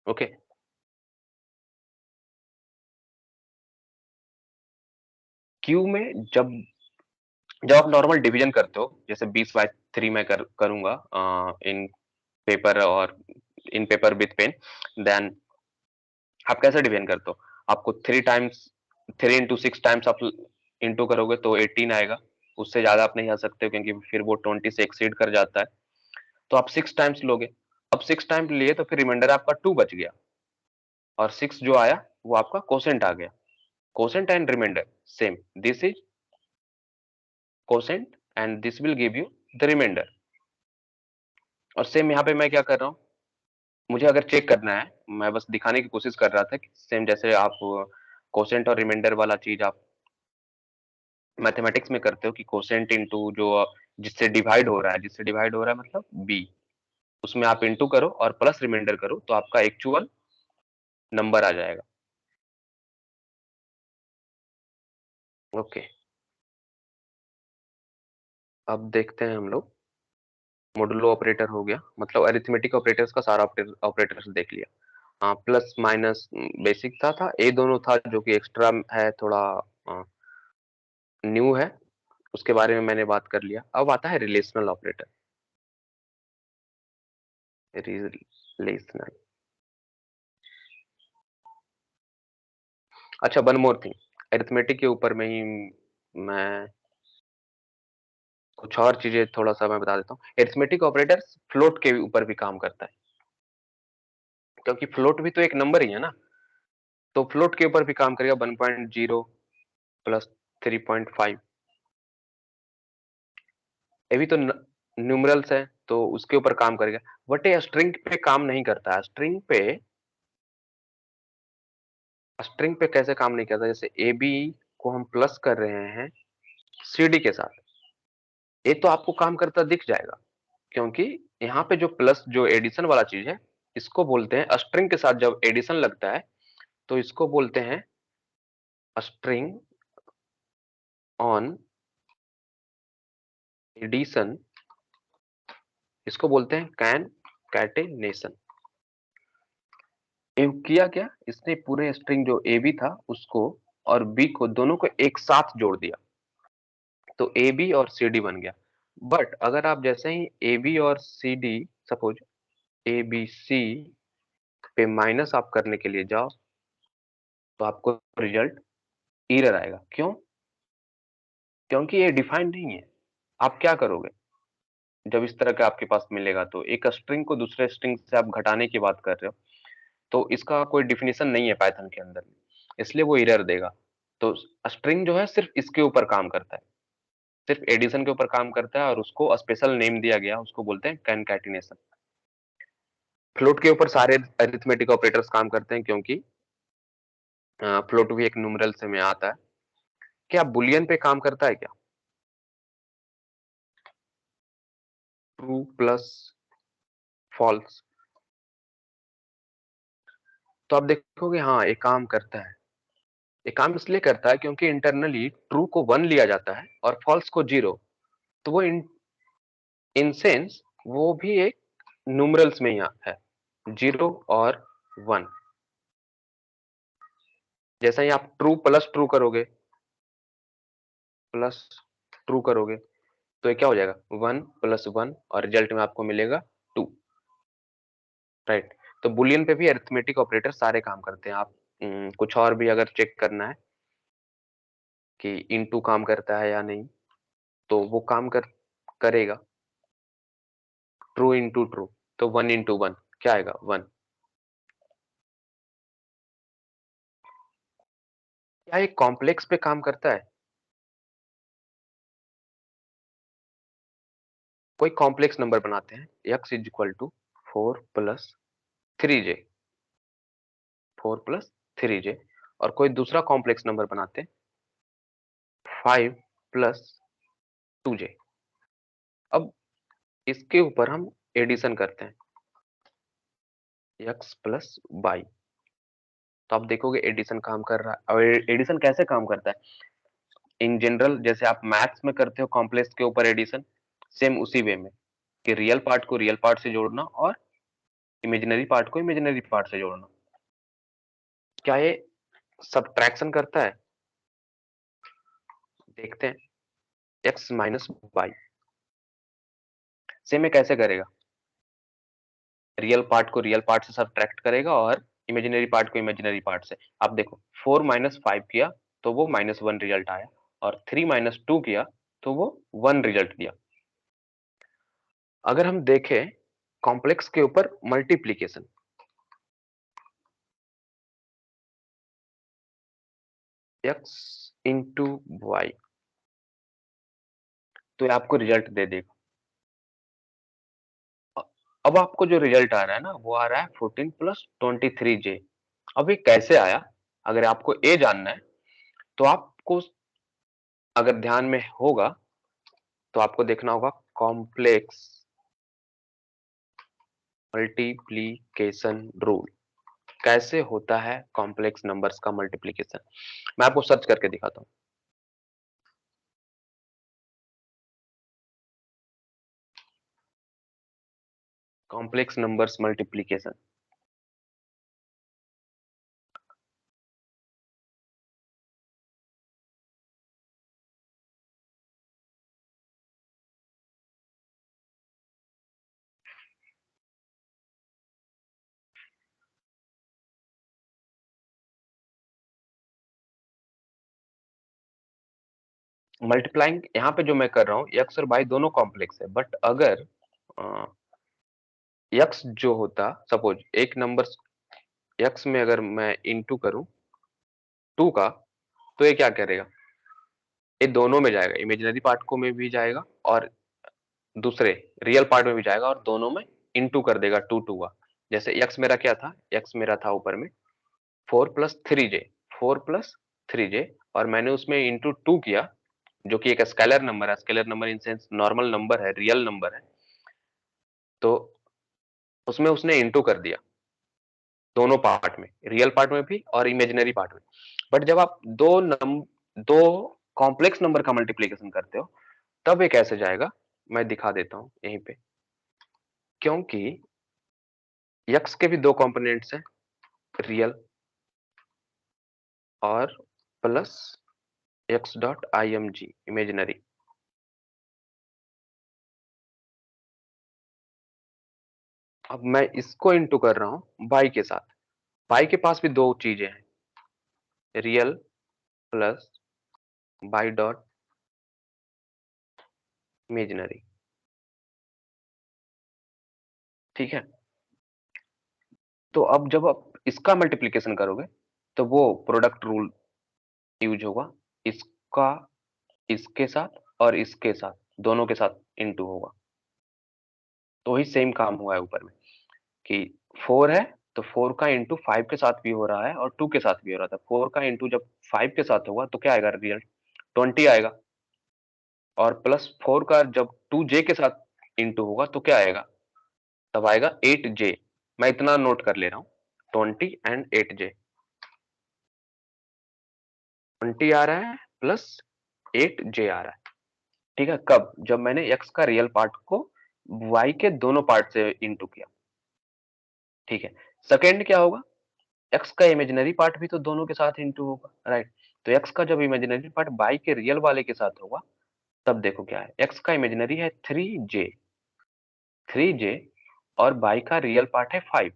ओके, क्यू में जब जब आप नॉर्मल डिवीजन करते हो, जैसे 20/3 मैं करूंगा इन पेपर और in paper with pen, then आप कैसे डिवीजन करते हो, आपको 3 इंटू 6 टाइम्स आप इंटू करोगे तो 18 आएगा। उससे ज्यादा आप नहीं आ सकते क्योंकि फिर वो 20 से एक्सीड कर जाता है। तो आप 6 टाइम्स लोगे। अब 6 टाइम्स लिए तो फिर रिमाइंडर आपका 2 बच गया, और 6 जो आया वो आपका कोसेंट आ गया। Quotient and remainder same, this is quotient and this will give you the remainder. और सेम यहाँ पे मैं क्या कर रहा हूँ, मुझे अगर चेक करना है, मैं बस दिखाने की कोशिश कर रहा था कि सेम जैसे आप कोसेंट और रिमाइंडर वाला चीज आप मैथमेटिक्स में करते हो कि कोसेंट इंटू जो जिससे डिवाइड हो रहा है, जिससे डिवाइड हो रहा है मतलब बी, उसमें आप इंटू करो और प्लस रिमाइंडर करो तो आपका एक्चुअल नंबर आ जाएगा। ओके, अब देखते हैं हम लोग। मोडुलो ऑपरेटर हो गया, मतलब अरिथमेटिक ऑपरेटर्स का सारा ऑपरेटर्स देख लिया। हाँ, प्लस माइनस बेसिक था ए दोनों था, जो कि एक्स्ट्रा है, थोड़ा न्यू है, उसके बारे में मैंने बात कर लिया। अब आता है रिलेशनल ऑपरेटर। रिलेशनल, अच्छा वन मोर थिंग, अरिथमेटिक के ऊपर में ही मैं कुछ और चीजें थोड़ा सा मैं बता देता हूँ। अरिथमेटिक ऑपरेटर फ्लोट के ऊपर भी काम करता है, क्योंकि फ्लोट भी तो एक नंबर ही है ना, तो फ्लोट के ऊपर भी काम करेगा। 1.0 प्लस 3.5, ये भी तो न्यूमरल्स है, तो उसके ऊपर काम करेगा। बट ये स्ट्रिंग पे काम नहीं करता है। स्ट्रिंग पे कैसे काम नहीं करता, जैसे ए बी को हम प्लस कर रहे हैं सी डी के साथ, ये तो आपको काम करता दिख जाएगा, क्योंकि यहाँ पे जो प्लस जो एडिशन वाला चीज है, इसको बोलते हैं स्ट्रिंग के साथ जब एडिशन लगता है तो इसको बोलते हैं स्ट्रिंग ऑन एडिशन, इसको बोलते हैं कैटेनेशन। किया क्या, इसने पूरे स्ट्रिंग जो ए बी था उसको और बी को दोनों को एक साथ जोड़ दिया, तो ए बी और सी डी बन गया। बट अगर आप जैसे ही ए बी और C D, suppose A B C पे माइनस आप करने के लिए जाओ, तो आपको रिजल्ट एरर आएगा। क्यों? क्योंकि ये डिफाइंड नहीं है। आप क्या करोगे जब इस तरह का आपके पास मिलेगा, तो एक स्ट्रिंग को दूसरे स्ट्रिंग से आप घटाने की बात कर रहे हो, तो इसका कोई डिफिनेशन नहीं है पाइथन के अंदर, इसलिए वो एरर देगा। तो स्ट्रिंग जो है सिर्फ इसके ऊपर काम करता है, सिर्फ एडिशन के ऊपर काम करता है, और उसको स्पेशल नेम दिया गया, उसको बोलते हैं कॉन्कैटिनेशन। फ्लोट के ऊपर सारे अरिथमेटिक ऑपरेटर्स काम करते हैं, क्योंकि फ्लोट भी एक न्यूमेरल से में आता है। क्या बुलियन पे काम करता है क्या? ट्रू प्लस फॉल्स, तो आप देखोगे हाँ ये काम करता है। ये काम इसलिए करता है क्योंकि इंटरनली ट्रू को 1 लिया जाता है और फॉल्स को 0, तो वो इन सेंस वो भी एक न्यूमरल्स में ही है, 0 और 1। जैसा ही आप ट्रू प्लस ट्रू करोगे, प्लस ट्रू करोगे, तो ये क्या हो जाएगा 1 + 1 और रिजल्ट में आपको मिलेगा 2, राइट। तो बुलियन पे भी अरिथमेटिक ऑपरेटर सारे काम करते हैं। आप कुछ और भी अगर चेक करना है कि इनटू काम करता है या नहीं, तो वो काम करेगा। ट्रू इनटू ट्रू, तो 1 इनटू 1 क्या आएगा 1। क्या ये कॉम्प्लेक्स पे काम करता है? कोई कॉम्प्लेक्स नंबर बनाते हैं x = 4 + 3j, 4 + 3j, और कोई दूसरा कॉम्प्लेक्स नंबर बनाते हैं 5 + 2j। अब इसके ऊपर हम एडिशन करते हैं x + y, तो आप देखोगे एडिशन काम कर रहा है। और एडिशन कैसे काम करता है? इन जनरल जैसे आप मैथ्स में करते हो कॉम्प्लेक्स के ऊपर एडिशन, सेम उसी वे में कि रियल पार्ट को रियल पार्ट से जोड़ना और इमेजिनरी पार्ट को इमेजिनरी पार्ट से जोड़ना। क्या ये सब्ट्रैक्शन करता है? देखते हैं x - y, सेम ये कैसे करेगा? रियल पार्ट को रियल पार्ट से सब्ट्रैक्ट करेगा और इमेजिनरी पार्ट को इमेजिनरी पार्ट से। आप देखो 4 - 5 किया तो वो -1 रिजल्ट आया, और 3 - 2 किया तो वो 1 रिजल्ट दिया। अगर हम देखें कॉम्प्लेक्स के ऊपर मल्टीप्लिकेशन, x इंटू वाई, तो ये आपको रिजल्ट दे देगा। अब आपको जो रिजल्ट आ रहा है ना, वो आ रहा है 14 + 23j। अब ये कैसे आया? अगर आपको ए जानना है तो आपको, अगर ध्यान में होगा तो आपको देखना होगा कॉम्प्लेक्स मल्टीप्लिकेशन रूल। कैसे होता है कॉम्प्लेक्स नंबर्स का मल्टीप्लिकेशन? मैं आपको सर्च करके दिखाता हूँ। Complex numbers multiplication. मल्टीप्लाइंग यहाँ पे जो मैं कर रहा हूँ, एक्स और वाई दोनों कॉम्प्लेक्स है, बट अगर एक्स जो होता, सपोज एक नंबर एक्स में अगर मैं इंटू करूं 2 का, तो ये क्या करेगा? ये दोनों में जाएगा, इमेजिनरी पार्ट को में भी जाएगा और दूसरे रियल पार्ट में भी जाएगा, और दोनों में इंटू कर देगा 2 2 का। जैसे एक्स मेरा क्या था? एक्स मेरा था ऊपर में 4 + 3j, 4 + 3j, और मैंने उसमें इंटू 2 किया, जो कि एक स्केलर नंबर है। Scalar number in sense normal number है, रियल नंबर है, तो उसमें उसने इंटू कर दिया दोनों पार्ट में, रियल पार्ट में भी और इमेजिनरी पार्ट में। बट जब आप दो कॉम्प्लेक्स नंबर का मल्टीप्लिकेशन करते हो, तब ये कैसे जाएगा? मैं दिखा देता हूं यहीं पे। क्योंकि x के भी दो कंपोनेंट्स हैं, रियल और प्लस x.img इमेजिनरी। अब मैं इसको इंटू कर रहा हूं y के साथ। y के पास भी दो चीजें हैं, real plus y dot imaginary. ठीक है, तो अब जब आप इसका मल्टीप्लिकेशन करोगे तो वो प्रोडक्ट रूल यूज होगा, इसका इसके साथ और इसके साथ, दोनों के साथ इंटू होगा। तो वही सेम काम हुआ है ऊपर में कि 4 है तो 4 का इंटू 5 के साथ भी हो रहा है और 2 के साथ भी हो रहा था। 4 का इंटू जब 5 के साथ होगा तो क्या आएगा? रिजल्ट 20 आएगा, और प्लस 4 का जब 2j के साथ इंटू होगा तो क्या आएगा? तब आएगा 8j। मैं इतना नोट कर ले रहा हूँ, 20 एंड 8j। 20 आ रहा है प्लस 8j आ रहा है। ठीक है, कब? जब मैंने x का रियल पार्ट को y के दोनों पार्ट से इंटू किया। ठीक है, सेकेंड क्या होगा? x का इमेजिनरी पार्ट भी तो दोनों के साथ इंटू होगा, राइट। तो x का जब इमेजिनरी पार्ट y के रियल वाले के साथ होगा तब देखो क्या है, x का इमेजिनरी है 3j और y का रियल पार्ट है 5,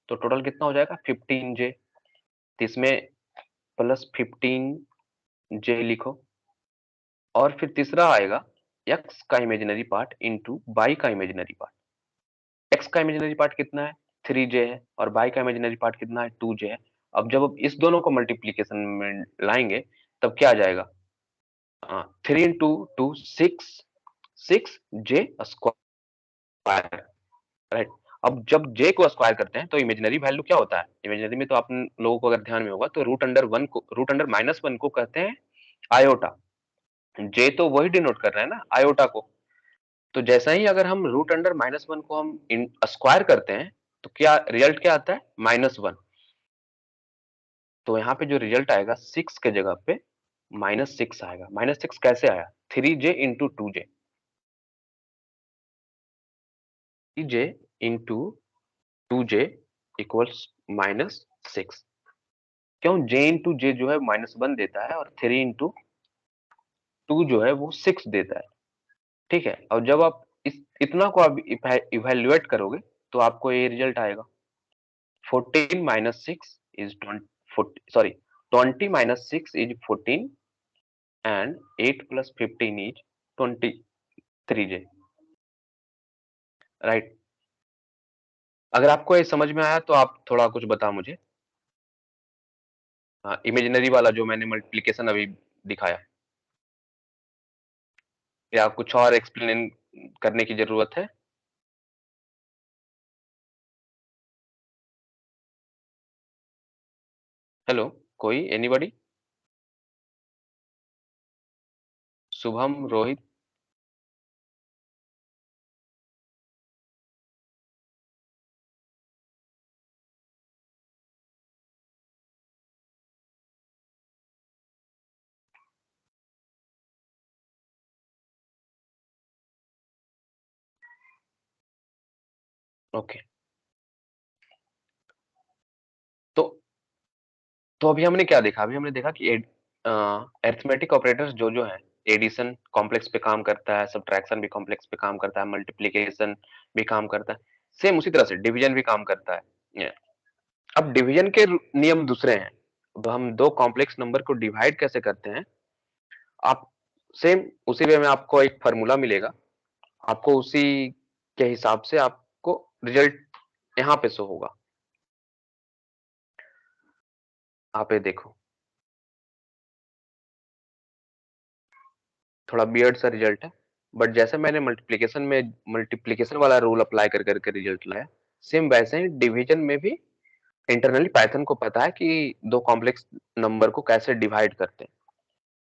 तो टोटल कितना हो जाएगा 15j। तो इसमें प्लस 15j लिखो, और फिर तीसरा आएगा x का इमेजिनरी पार्ट इंटू y का इमेजिनरी पार्ट। x का इमेजिनरी पार्ट कितना है 3j है, और y का इमेजिनरी पार्ट कितना है 2j है। अब जब इस दोनों को मल्टीप्लीकेशन में लाएंगे तब क्या आ जाएगा, 3 इंटू 2 6j स्क्वायर, राइट। अब जब j को स्क्वायर करते हैं तो इमेजिनरी वैल्यू क्या होता है, इमेजिनरी में तो आप लोगों को अगर ध्यान में होगा तो रूट अंडर -1 को कहते हैं आयोटा। j तो वही डिनोट कर रहा है ना आयोटा को। तो जैसा ही अगर हम रूट अंडर -1 को हम स्क्वायर करते हैं तो क्या रिजल्ट क्या आता है -1। तो यहाँ पे जो रिजल्ट आएगा 6 के जगह पे -6 आएगा। -6 कैसे आया, 3j into 2j, 3j into 2j equals -6। क्यों, j इंटू जे जो है -1 देता है और 3 इंटू 2 जो है वो 6 देता है, ठीक है। और जब आप इस इतना को आप इवेल्युएट करोगे तो आपको ये रिजल्ट आएगा 14 minus 6 is 20 minus 6 is 14 and 8 plus 15 is 23j, right. अगर आपको ये समझ में आया तो आप थोड़ा कुछ बता मुझे। हाँ, इमेजिनरी वाला जो मैंने मल्टीप्लिकेशन अभी दिखाया, या कुछ और एक्सप्लेन करने की जरूरत है। हेलो, कोई, एनीबॉडी? शुभम, रोहित? ओके। तो अभी हमने क्या देखा, अभी हमने देखा कि अरिथमेटिक ऑपरेटर्स जो जो है, एडिशन कॉम्प्लेक्स पे काम करता है, सब्ट्रैक्शन भी कॉम्प्लेक्स पे काम करता है, मल्टीप्लिकेशन भी काम करता है, सेम उसी तरह से डिवीजन भी काम करता है। Yeah. अब डिवीजन के नियम दूसरे हैं। अब हम दो कॉम्प्लेक्स नंबर को डिवाइड कैसे करते हैं, आप सेम उसी वे में आपको एक फॉर्मूला मिलेगा, आपको उसी के हिसाब से आपको रिजल्ट यहाँ पे शो होगा। आप ये देखो, थोड़ा वियर्ड सा रिजल्ट है, बट जैसे मैंने मल्टीप्लिकेशन में मल्टीप्लिकेशन वाला रूल अप्लाई कर करके रिजल्ट लाया, सेम वैसे ही डिवीजन में भी इंटरनली पाइथन को पता है कि दो कॉम्प्लेक्स नंबर को कैसे डिवाइड करते हैं।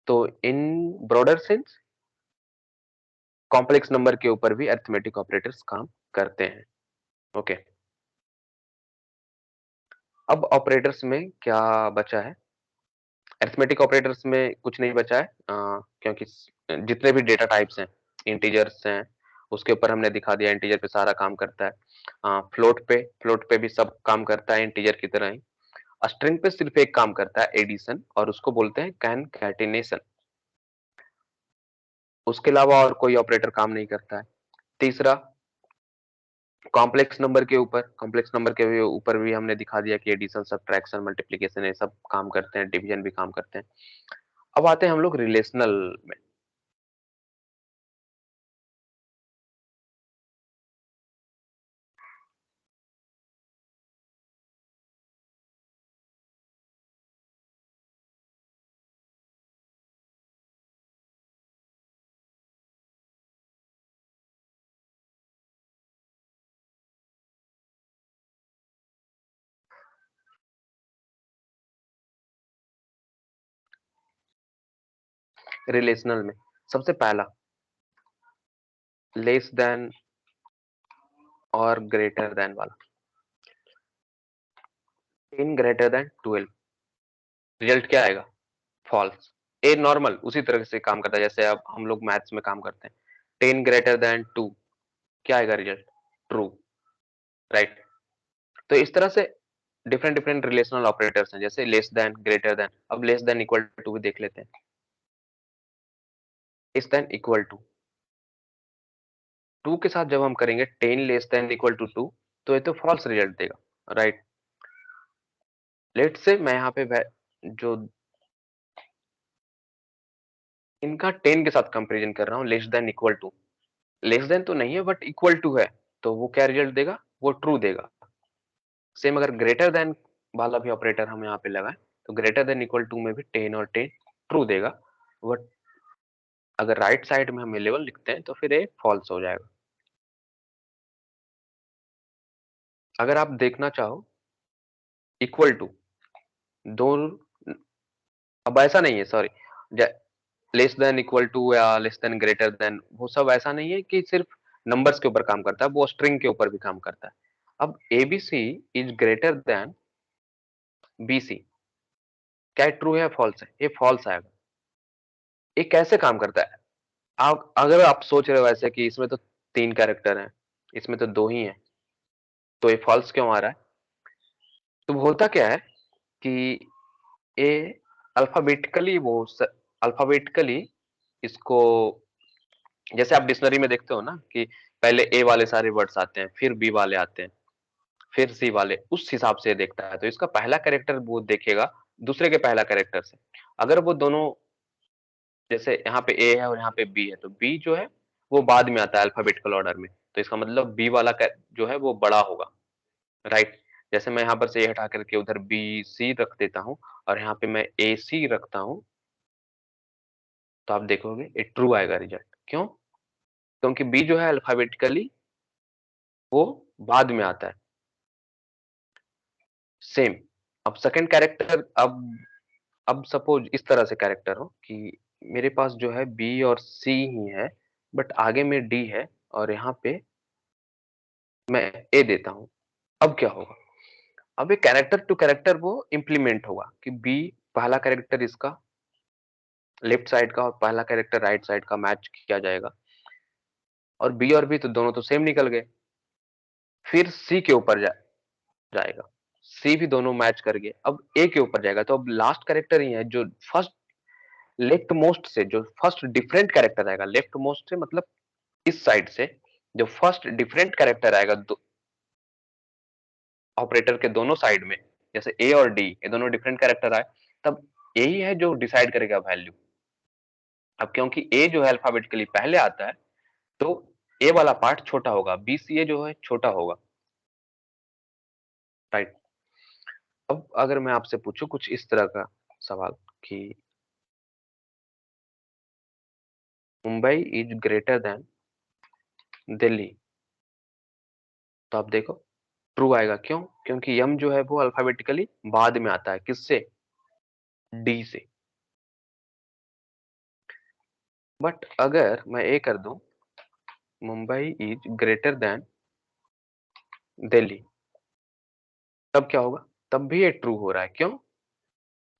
तो in broader sense complex number के ऊपर भी अरिथमेटिक ऑपरेटर्स काम करते हैं। ओके, अब ऑपरेटर्स में क्या बचा है, अरिथमेटिक ऑपरेटर्स में कुछ नहीं बचा है, क्योंकि जितने भी डेटा टाइप्स हैं, इंटीजर्स हैं, उसके ऊपर हमने दिखा दिया इंटीजर पे सारा काम करता है। फ्लोट पे भी सब काम करता है इंटीजर की तरह ही। स्ट्रिंग पे सिर्फ एक काम करता है एडिशन, और उसको बोलते हैं कॉनकैटिनेशन। उसके अलावा और कोई ऑपरेटर काम नहीं करता है। तीसरा, कॉम्प्लेक्स नंबर के ऊपर भी हमने दिखा दिया कि एडिशन, सब्ट्रैक्शन, मल्टीप्लिकेशन ये सब काम करते हैं, डिवीजन भी काम करते हैं। अब आते हैं हम लोग रिलेशनल में। रिलेशनल में सबसे पहला, लेस देन और ग्रेटर देन वाला, 10 ग्रेटर देन 12, रिजल्ट क्या आएगा, फॉल्स। ए नॉर्मल उसी तरह से काम करता है जैसे अब हम लोग मैथ्स में काम करते हैं। 10 ग्रेटर देन 2, क्या आएगा रिजल्ट, ट्रू, राइट। तो इस तरह से डिफरेंट डिफरेंट रिलेशनल ऑपरेटर्स हैं, जैसे लेस देन, ग्रेटर देन। अब लेस देन इक्वल टू भी देख लेते हैं। लेस देन इक्वल टू 2 के साथ जब हम करेंगे 10 लेस देन इक्वल टू 2 तो ये तो फॉल्स रिजल्ट देगा, राइट? लेट्स से मैं यहाँ पे जो इनका 10 के साथ कंपैरिजन कर रहा हूँ, less than equal to, less than तो नहीं है बट इक्वल टू है, तो वो क्या रिजल्ट देगा? वो ट्रू देगा। सेम अगर ग्रेटर देन वाला भी ऑपरेटर हम यहाँ पे लगाएं तो ग्रेटर देन इक्वल टू में भी 10 और 10 ट्रू देगा, बट अगर राइट साइड में हम 11 लिखते हैं तो फिर ये फॉल्स हो जाएगा। अगर आप देखना चाहो इक्वल टू दो, अब ऐसा नहीं है, sorry, less than equal to या लेस देन ग्रेटर देन, वो सब ऐसा नहीं है कि सिर्फ नंबर्स के ऊपर काम करता है, वो स्ट्रिंग के ऊपर भी काम करता है। अब ABC is greater then BC, क्या ट्रू है फॉल्स है? ये फॉल्स आएगा। ये कैसे काम करता है? आप अगर आप सोच रहे हो ऐसे कि इसमें तो 3 कैरेक्टर हैं, इसमें तो 2 ही हैं, तो ये फॉल्स क्यों आ रहा है? तो होता क्या है कि ये अल्फाबेटिकली अल्फाबेटिकली इसको, जैसे आप डिक्शनरी में देखते हो ना कि पहले ए वाले सारे वर्ड्स आते हैं, फिर बी वाले आते हैं, फिर सी वाले, उस हिसाब से देखता है। तो इसका पहला कैरेक्टर वो देखेगा दूसरे के पहला कैरेक्टर से। अगर वो दोनों, जैसे यहाँ पे ए है और यहाँ पे बी है, तो बी जो है वो बाद में आता है अल्फाबेटिकल ऑर्डर में, तो इसका मतलब बी वाला जो है वो बड़ा होगा, राइट? जैसे मैं यहाँ पर से ए हटा करके उधर बी सी रख देता हूँ और यहाँ पे मैं ए सी रखता हूँ, तो आप देखोगे ये ट्रू आएगा रिजल्ट। क्यों? क्योंकि बी जो है अल्फाबेटिकली वो बाद में आता है। सेम, अब सेकंड कैरेक्टर, अब सपोज इस तरह से कैरेक्टर हो कि मेरे पास जो है बी और सी ही है, बट आगे में डी है और यहाँ पे मैं ए देता हूँ। अब क्या होगा? अब ये कैरेक्टर टू कैरेक्टर वो इम्प्लीमेंट होगा कि बी पहला कैरेक्टर इसका लेफ्ट साइड का और पहला कैरेक्टर राइट साइड का मैच किया जाएगा, और बी और बी तो दोनों तो सेम निकल गए। फिर सी के ऊपर जाएगा, सी भी दोनों मैच कर गए, अब ए के ऊपर जाएगा, तो अब लास्ट कैरेक्टर ही है जो फर्स्ट लेफ्ट मोस्ट से जो फर्स्ट डिफरेंट कैरेक्टर आएगा, लेफ्ट मोस्ट से मतलब इस साइड से जो फर्स्ट डिफरेंट कैरेक्टर आएगा ऑपरेटर के दोनों साइड में, जैसे ए और डी ये दोनों डिफरेंट कैरेक्टर आए, तब यही है जो डिसाइड करेगा वैल्यू। अब क्योंकि ए जो है अल्फाबेटिकली पहले आता है, तो ए वाला पार्ट छोटा होगा, बी सी ए जो है छोटा होगा, राइट? अब अगर मैं आपसे पूछूं कुछ इस तरह का सवाल कि Mumbai is greater then Delhi, तो आप देखो ट्रू आएगा। क्यों? क्योंकि यम जो है वो अल्फाबेटिकली बाद में आता है, किससे? डी से। बट अगर मैं ए कर दूं Mumbai is greater then Delhi, तब क्या होगा? तब भी ये ट्रू हो रहा है। क्यों?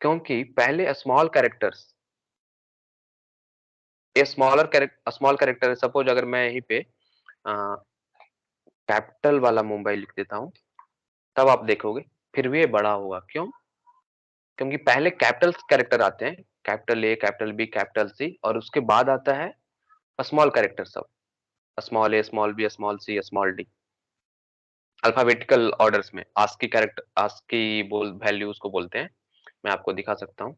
क्योंकि पहले स्मॉल कैरेक्टर्स, ये स्मॉल कैरेक्टर है। सपोज अगर मैं यहीं पे कैपिटल वाला मुंबई लिख देता हूँ, तब आप देखोगे फिर भी ये बड़ा होगा। क्यों? क्योंकि पहले कैपिटल कैरेक्टर आते हैं, capital A, capital B, capital C, और उसके बाद आता है स्मॉल कैरेक्टर सब, small A, small B, small C, small D, alphabetical orders में। आस्की कैरेक्टर, आस्की बोल वैल्यू उसको बोलते हैं। मैं आपको दिखा सकता हूँ।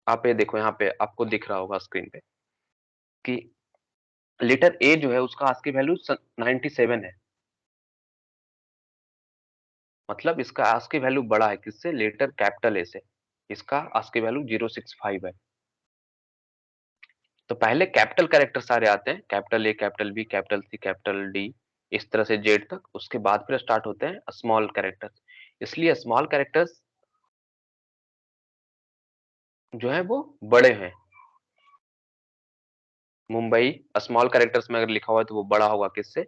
आप ये देखो, यहाँ पे आपको दिख रहा होगा स्क्रीन पे कि लेटर ए जो है उसका आस्की वैल्यू 97 है, मतलब इसका आस्की वैल्यू बड़ा है किससे? लेटर कैपिटल ए से। इसका आस्की वैल्यू 065 है। तो पहले कैपिटल कैरेक्टर सारे आते हैं, capital A, capital B, capital C, capital D, इस तरह से जेड तक। उसके बाद फिर स्टार्ट होते हैं स्मॉल कैरेक्टर्स। इसलिए स्मॉल कैरेक्टर्स जो है वो बड़े हैं। मुंबई स्मॉल कैरेक्टर्स में अगर लिखा हुआ है तो वो बड़ा होगा किससे?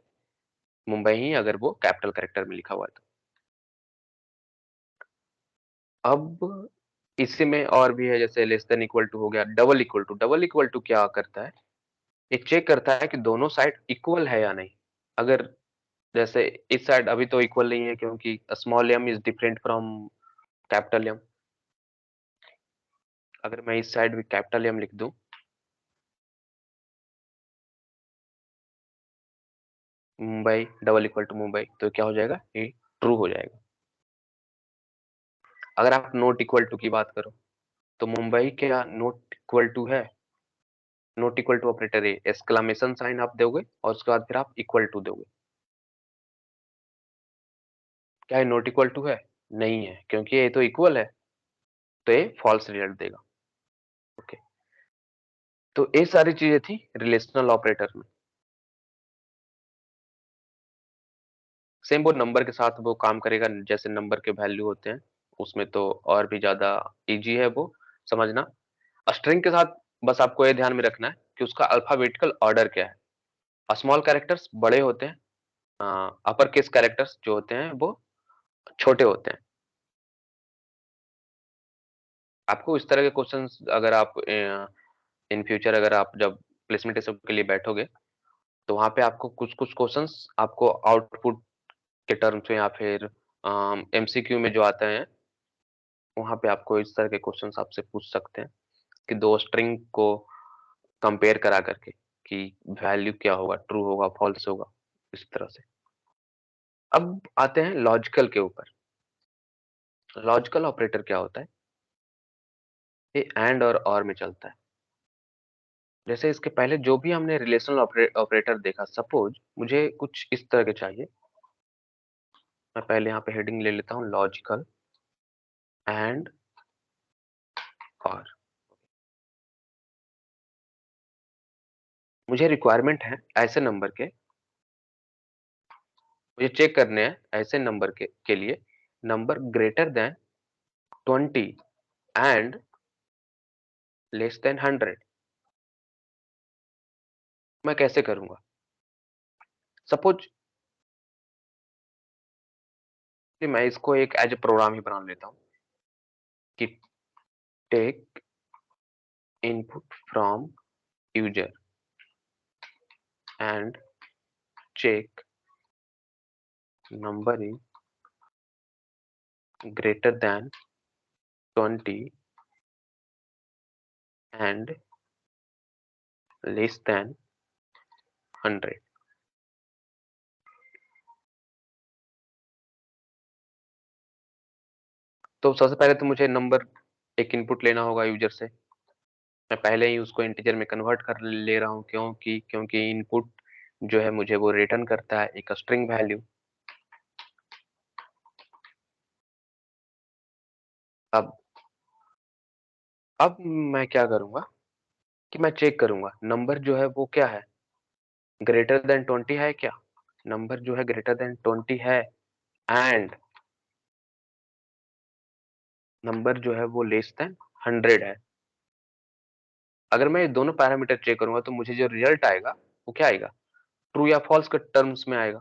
मुंबई ही, अगर वो कैपिटल कैरेक्टर में लिखा हुआ है तो। अब इसी में और भी है, जैसे लेस देन इक्वल टू हो गया, double equal to. Double equal to क्या करता है? ये चेक करता है कि दोनों साइड इक्वल है या नहीं। अगर जैसे इस साइड अभी तो इक्वल नहीं है क्योंकि small m is different from capital M। अगर मैं इस साइड भी कैपिटल M लिख दूं, Mumbai double equal to Mumbai, तो क्या हो जाएगा, ये ट्रू हो जाएगा। अगर आप नॉट इक्वल टू की बात करो तो मुंबई क्या नॉट इक्वल टू है? नॉट इक्वल टू ऑपरेटर है, एक्सक्लेमेशन साइन आप दोगे और उसके बाद फिर आप इक्वल टू दोगे। क्या ये नॉट इक्वल टू है? नहीं है, क्योंकि ये तो इक्वल है, तो ये फॉल्स रिजल्ट देगा। ओके, तो ये सारी चीजें थी रिलेशनल ऑपरेटर में। सेम वो नंबर के साथ वो काम करेगा, जैसे नंबर के वैल्यू होते हैं उसमें तो और भी ज्यादा इजी है वो समझना। स्ट्रिंग के साथ बस आपको ये ध्यान में रखना है कि उसका अल्फाबेटिकल ऑर्डर क्या है। स्मॉल कैरेक्टर्स बड़े होते हैं, अपर केस कैरेक्टर्स जो होते हैं वो छोटे होते हैं। आपको इस तरह के क्वेश्चंस अगर आप इन फ्यूचर अगर आप जब प्लेसमेंट टेस्ट के लिए बैठोगे तो वहां पे आपको कुछ कुछ क्वेश्चंस आपको आउटपुट के टर्म्स में या फिर एमसीक्यू में जो आते हैं वहां पे आपको इस तरह के क्वेश्चंस आपसे पूछ सकते हैं कि दो स्ट्रिंग को कंपेयर करा करके कि वैल्यू क्या होगा, ट्रू होगा, फॉल्स होगा, इस तरह से। अब आते हैं लॉजिकल के ऊपर। लॉजिकल ऑपरेटर क्या होता है? ये एंड और में चलता है। जैसे इसके पहले जो भी हमने रिलेशनल ऑपरेटर देखा, सपोज मुझे कुछ इस तरह के चाहिए। मैं पहले यहाँ पे हेडिंग ले लेता हूँ, लॉजिकल एंड और। मुझे रिक्वायरमेंट है ऐसे नंबर के, मुझे चेक करने हैं ऐसे नंबर के लिए number greater than 20 and less than 100। मैं कैसे करूंगा? सपोज कि मैं इसको एक एज ए प्रोग्राम ही बना लेता हूँ कि take input from user and check number is greater than 20 and less than 100। तो सबसे पहले तो मुझे नंबर एक इनपुट लेना होगा यूजर से। मैं पहले ही उसको इंटीजर में कन्वर्ट कर ले रहा हूँ, क्योंकि इनपुट जो है मुझे वो रिटर्न करता है एक स्ट्रिंग वैल्यू। अब अब मैं क्या करूंगा कि मैं चेक करूंगा नंबर जो है वो क्या है, ग्रेटर देन 20 है क्या? नंबर जो है ग्रेटर देन 20 है एंड नंबर जो है वो लेस देन 100 है। अगर मैं ये दोनों पैरामीटर चेक करूंगा तो मुझे जो रिजल्ट आएगा वो क्या आएगा, ट्रू या फॉल्स के टर्म्स में आएगा।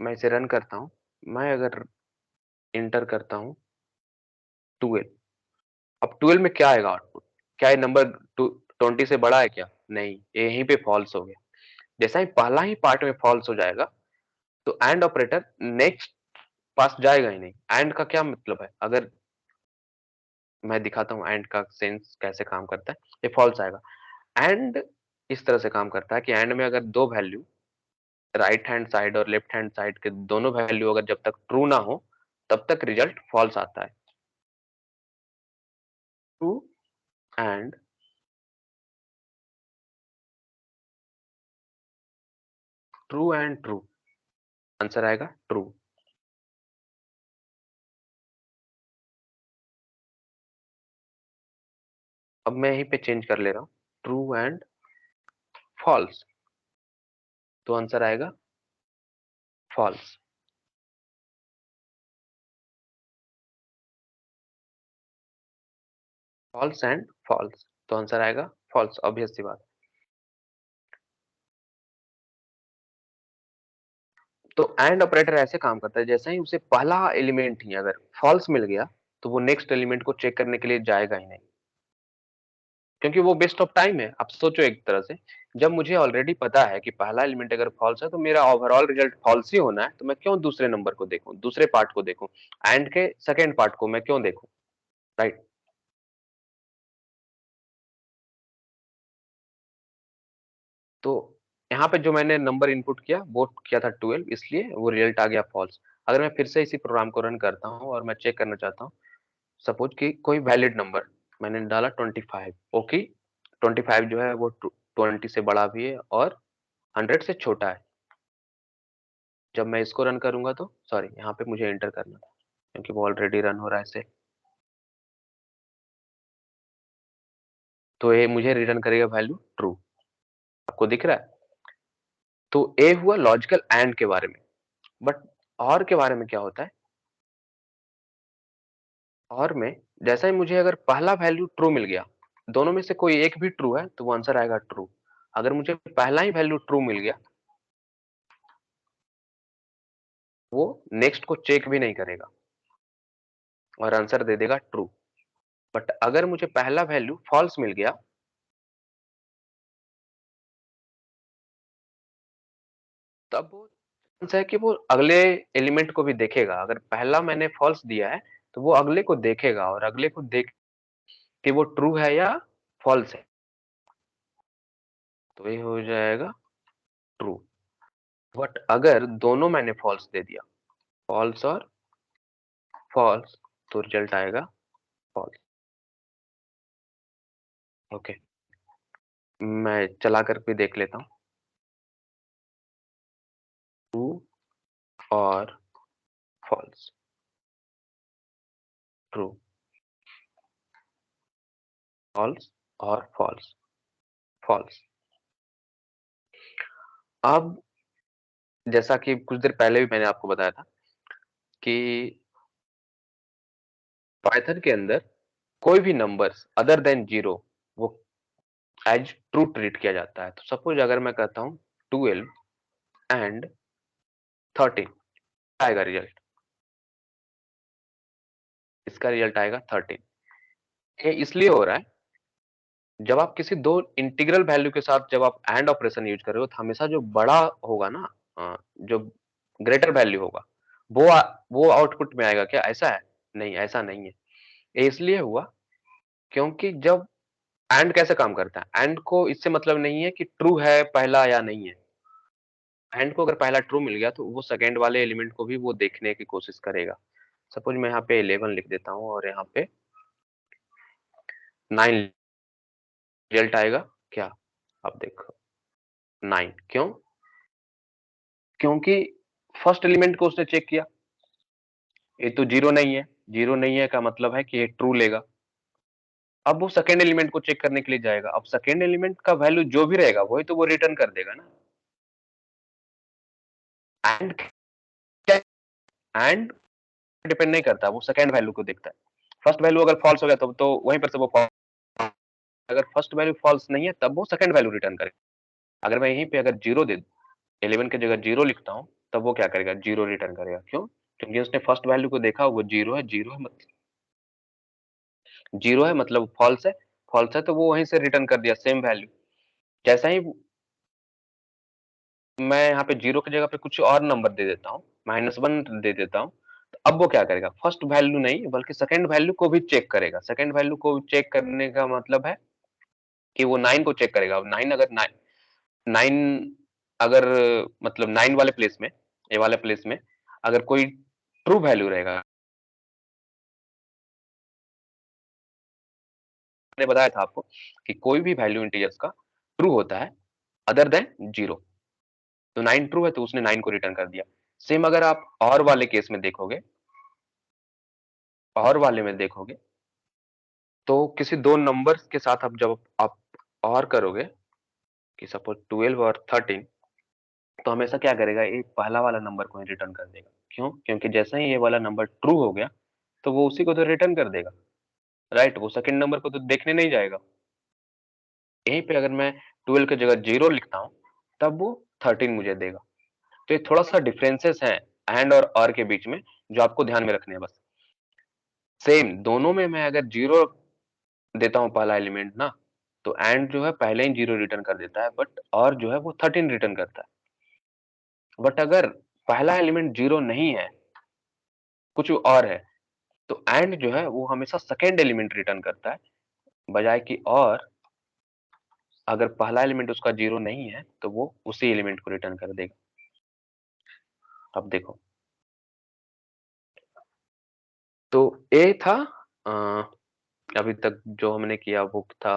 मैं इसे रन करता हूँ। मैं अगर इंटर करता हूँ 12, अब 12 में क्या आएगा आउटपुट? क्या ये नंबर 20 से बड़ा है क्या? नहीं, ये यहीं पे फॉल्स हो गया। जैसा ही पहला ही पार्ट में फॉल्स हो जाएगा तो एंड ऑपरेटर नेक्स्ट पास जाएगा ही नहीं। एंड का क्या मतलब है, अगर मैं दिखाता हूँ एंड का सेंस कैसे काम करता है, ये फॉल्स आएगा। एंड इस तरह से काम करता है कि एंड में अगर दो वैल्यू राइट हैंड साइड और लेफ्ट हैंड साइड के दोनों वैल्यू अगर जब तक ट्रू ना हो तब तक रिजल्ट फॉल्स आता है। True and true and true, answer आएगा ट्रू। अब मैं यहीं पे चेंज कर ले रहा हूँ, ट्रू एंड फॉल्स, तो आंसर आएगा फॉल्स। फॉल्स एंड फॉल्स, तो आंसर आएगा फॉल्स, ऑब्वियस सी बात। तो एंड ऑपरेटर ऐसे काम करता है, जैसे ही उसे पहला एलिमेंट ही अगर फॉल्स मिल गया तो वो नेक्स्ट एलिमेंट को चेक करने के लिए जाएगा ही नहीं। क्योंकि वो वेस्ट ऑफ टाइम है। आप सोचो एक तरह से, जब मुझे ऑलरेडी पता है कि पहला एलिमेंट अगर फॉल्स है तो मेरा ओवरऑल रिजल्ट फॉल्स ही होना है, तो मैं क्यों दूसरे नंबर को देखूं, दूसरे पार्ट को देखूं, एंड के सेकेंड पार्ट को मैं क्यों देखूं, राइट। तो यहाँ पे जो मैंने नंबर इनपुट किया वो किया था 12, इसलिए वो रिजल्ट आ गया फॉल्स। अगर मैं फिर से इसी प्रोग्राम को रन करता हूँ और मैं चेक करना चाहता हूँ, सपोज कि कोई वैलिड नंबर मैंने डाला 25, ओके, 25 जो है वो 20 से बड़ा भी है और 100 से छोटा है। जब मैं इसको रन करूंगा तो सॉरी, यहाँ पे मुझे एंटर करना था क्योंकि वो ऑलरेडी रन हो रहा है इसे, तो ये मुझे रिटर्न करेगा वैल्यू ट्रू। आपको दिख रहा है? तो ए हुआ लॉजिकल एंड के बारे में। बट और के बारे में क्या होता है, और में जैसा ही मुझे अगर पहला वैल्यू ट्रू मिल गया, दोनों में से कोई एक भी ट्रू है तो वो आंसर आएगा ट्रू। अगर मुझे पहला ही वैल्यू ट्रू मिल गया, वो नेक्स्ट को चेक भी नहीं करेगा और आंसर दे देगा ट्रू। बट अगर मुझे पहला वैल्यू फॉल्स मिल गया, तब वो चांस है कि वो अगले एलिमेंट को भी देखेगा। अगर पहला मैंने फॉल्स दिया है तो वो अगले को देखेगा और अगले को देख कि वो ट्रू है या फॉल्स है, तो ये हो जाएगा ट्रू। बट अगर दोनों मैंने फॉल्स दे दिया, फॉल्स और फॉल्स, तो रिजल्ट आएगा फॉल्स। ओके, मैं चला कर भी देख लेता हूँ। ट्रू और फॉल्स, ट्रू, फॉल्स और फॉल्स, फॉल्स। अब जैसा कि कुछ देर पहले भी मैंने आपको बताया था कि पाइथन के अंदर कोई भी नंबर्स अदर देन जीरो वो एज ट्रू ट्रीट किया जाता है। तो सपोज अगर मैं कहता हूँ 12 एंड 13, आएगा रिजल्ट, इसका रिजल्ट आएगा 13। ये इसलिए हो रहा है, जब आप किसी दो इंटीग्रल वैल्यू के साथ जब आप एंड ऑपरेशन यूज कर रहे हो तो हमेशा जो बड़ा होगा ना, जो ग्रेटर वैल्यू होगा वो आउटपुट में आएगा। क्या ऐसा है? नहीं, ऐसा नहीं है। ये इसलिए हुआ क्योंकि जब एंड कैसे काम करता है, एंड को इससे मतलब नहीं है कि ट्रू है पहला या नहीं है। एंड को अगर पहला ट्रू मिल गया तो वो सेकंड वाले एलिमेंट को भी वो देखने की कोशिश करेगा। सपोज मैं यहाँ पे 11 लिख देता हूँ और यहाँ पे 9 रिजल्ट आएगा क्या? अब देखो 9 क्यों? क्योंकि फर्स्ट एलिमेंट को उसने चेक किया, ये तो जीरो नहीं है, जीरो नहीं है का मतलब है कि ये ट्रू लेगा। अब वो सेकंड एलिमेंट को चेक करने के लिए जाएगा। अब सेकंड एलिमेंट का वैल्यू जो भी रहेगा वही तो वो रिटर्न कर देगा ना। एंड क्या, एंड डिपेंड नहीं करता, वो सेकंड वैल्यू को देखता है। फर्स्ट वैल्यू अगर फॉल्स हो गया तो वहीं पर से वो false, अगर फर्स्ट वैल्यू फॉल्स नहीं है तब वो सेकंड वैल्यू रिटर्न करेगा। अगर मैं यहीं पे अगर जीरो दे 11 की जगह जीरो लिखता हूँ, तब वो क्या करेगा? जीरो रिटर्न करेगा। क्यों? क्योंकि उसने फर्स्ट वैल्यू को देखा, वो जीरो है, जीरो है मतलब जीरो है मतलब फॉल्स है, फॉल्स है तो वो वहीं से रिटर्न कर दिया सेम वैल्यू। जैसा ही मैं यहाँ पे जीरो की जगह पे कुछ और नंबर दे देता हूँ, -1 दे देता हूँ, तो अब वो क्या करेगा? फर्स्ट वैल्यू नहीं बल्कि सेकंड वैल्यू को भी चेक करेगा। सेकंड वैल्यू को चेक करने का मतलब है कि वो 9 को चेक करेगा। अब 9 अगर 9 अगर मतलब 9 वाले प्लेस में, ए वाले प्लेस में अगर कोई ट्रू वैल्यू रहेगा, मैंने बताया था आपको कि कोई भी वैल्यू इंटीजर्स का ट्रू होता है अदर देन जीरो। तो 9 ट्रू है तो उसने 9 को रिटर्न कर दिया। सेम अगर आप और वाले केस में देखोगे, और वाले में देखोगे तो किसी दो नंबर्स के साथ आप जब आप और करोगे कि सपोज 12 और 13, तो हमेशा क्या करेगा? ये पहला वाला नंबर को ही रिटर्न कर देगा। क्यों? क्योंकि जैसे ही ये वाला नंबर ट्रू हो गया तो वो उसी को तो रिटर्न कर देगा, राइट? वो सेकंड नंबर को तो देखने नहीं जाएगा। यहीं पे अगर मैं 12 की जगह जीरो लिखता हूँ तब वो 13 मुझे देगा। तो ये थोड़ा सा डिफरेंसेस हैं एंड और के बीच में, जो आपको ध्यान में रखने हैं बस। सेम दोनों में मैं अगर जीरो देता हूँ पहला एलिमेंट ना, तो एंड जो है पहले ही 0 रिटर्न कर देता है, बट और जो है वो 13 रिटर्न करता है। बट अगर पहला एलिमेंट 0 नहीं है, कुछ और है, तो एंड जो है वो हमेशा सेकंड एलिमेंट रिटर्न करता है, बजाय कि और अगर पहला एलिमेंट उसका 0 नहीं है, तो वो उसी एलिमेंट को रिटर्न कर देगा। अब देखो, तो ए था अभी तक जो हमने किया वो था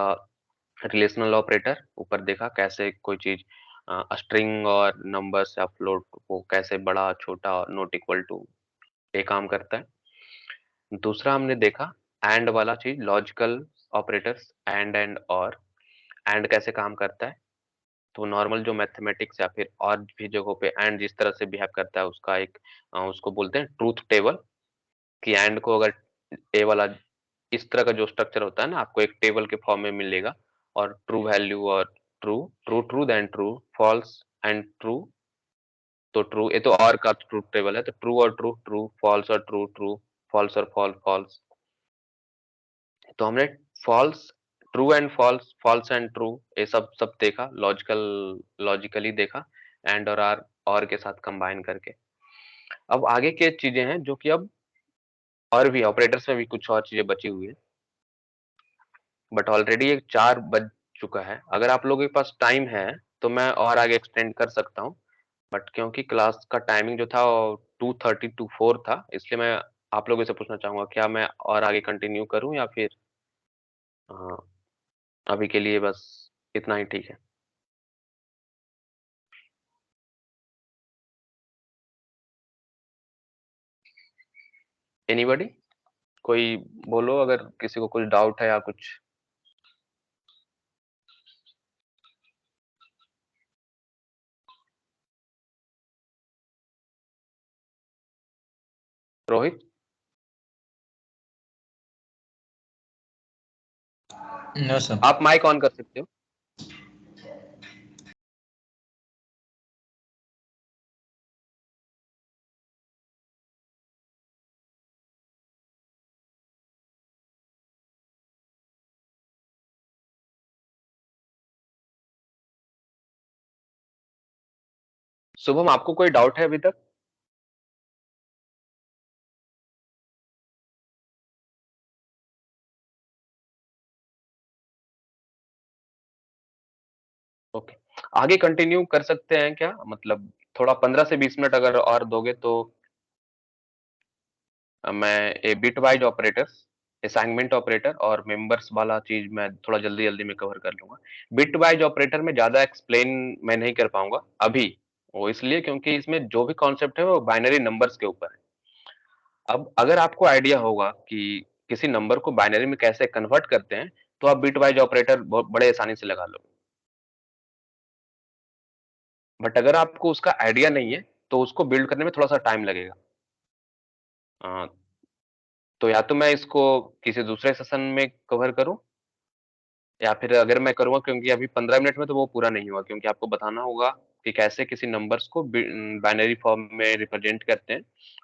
रिलेशनल ऑपरेटर। ऊपर देखा कैसे कोई चीज स्ट्रिंग और नंबर्स या फ्लोट को कैसे बड़ा छोटा नॉट इक्वल टू ए काम करता है। दूसरा हमने देखा एंड वाला चीज, लॉजिकल ऑपरेटर्स एंड और एंड कैसे काम करता है। तो नॉर्मल जो मैथमेटिक्स या फिर और भी जगहों पे एंड जिस तरह से बिहेव करता है उसका एक उसको बोलते हैं ट्रूथ टेबल, कि एंड को अगर ए वाला इस तरह का जो स्ट्रक्चर होता है ना, आपको एक टेबल के फॉर्म में मिलेगा, और ट्रू वैल्यू और true, true true then true, false and true. तो ट्रू, ये तो और का ट्रूथ टेबल है, तो ट्रू और ट्रू, ट्रू फॉल्स और ट्रू, ट्रू फॉल्स और फॉल्स फॉल्स। तो हमने false, true and false, false and true, ये सब सब देखा, लॉजिकली देखा, एंड और आर और के साथ कंबाइन करके। अब आगे के चीजें हैं जो कि अब और भी ऑपरेटर्स में भी कुछ और चीजें बची हुई है, बट ऑलरेडी एक 4 बज चुका है। अगर आप लोगों के पास टाइम है तो मैं और आगे एक्सटेंड कर सकता हूँ, बट क्योंकि क्लास का टाइमिंग जो था वो 2:30 टू 4 था, इसलिए मैं आप लोगों से पूछना चाहूंगा क्या मैं और आगे कंटिन्यू करूं या फिर अ, अभी के लिए बस इतना ही ठीक है। एनीबॉडी, कोई बोलो अगर किसी को कुछ डाउट है या कुछ। Rohit, no sir. आप माइक ऑन कर सकते हो। शुभम, आपको कोई डाउट है अभी तक? ओके, आगे कंटिन्यू कर सकते हैं क्या? मतलब थोड़ा 15 से 20 मिनट अगर और दोगे तो मैं ए bit wise operators, assignment operator और मेंबर्स वाला चीज मैं थोड़ा जल्दी जल्दी में कवर कर लूंगा। बिट वाइज ऑपरेटर में ज्यादा एक्सप्लेन मैं नहीं कर पाऊंगा अभी, वो इसलिए क्योंकि इसमें जो भी कॉन्सेप्ट है वो बाइनरी नंबर्स के ऊपर है। अब अगर आपको आइडिया होगा कि किसी नंबर को बाइनरी में कैसे कन्वर्ट करते हैं, तो आप बिट वाइज ऑपरेटर बहुत बड़े आसानी से लगा लो। बट अगर आपको उसका आइडिया नहीं है तो उसको बिल्ड करने में थोड़ा सा टाइम लगेगा। अ, तो या तो मैं इसको किसी दूसरे सेशन में कवर करूं, या फिर अगर मैं करूंगा, क्योंकि अभी 15 मिनट में तो वो पूरा नहीं हुआ, क्योंकि आपको बताना होगा कि कैसे किसी नंबर्स को बाइनरी फॉर्म में रिप्रेजेंट करते हैं,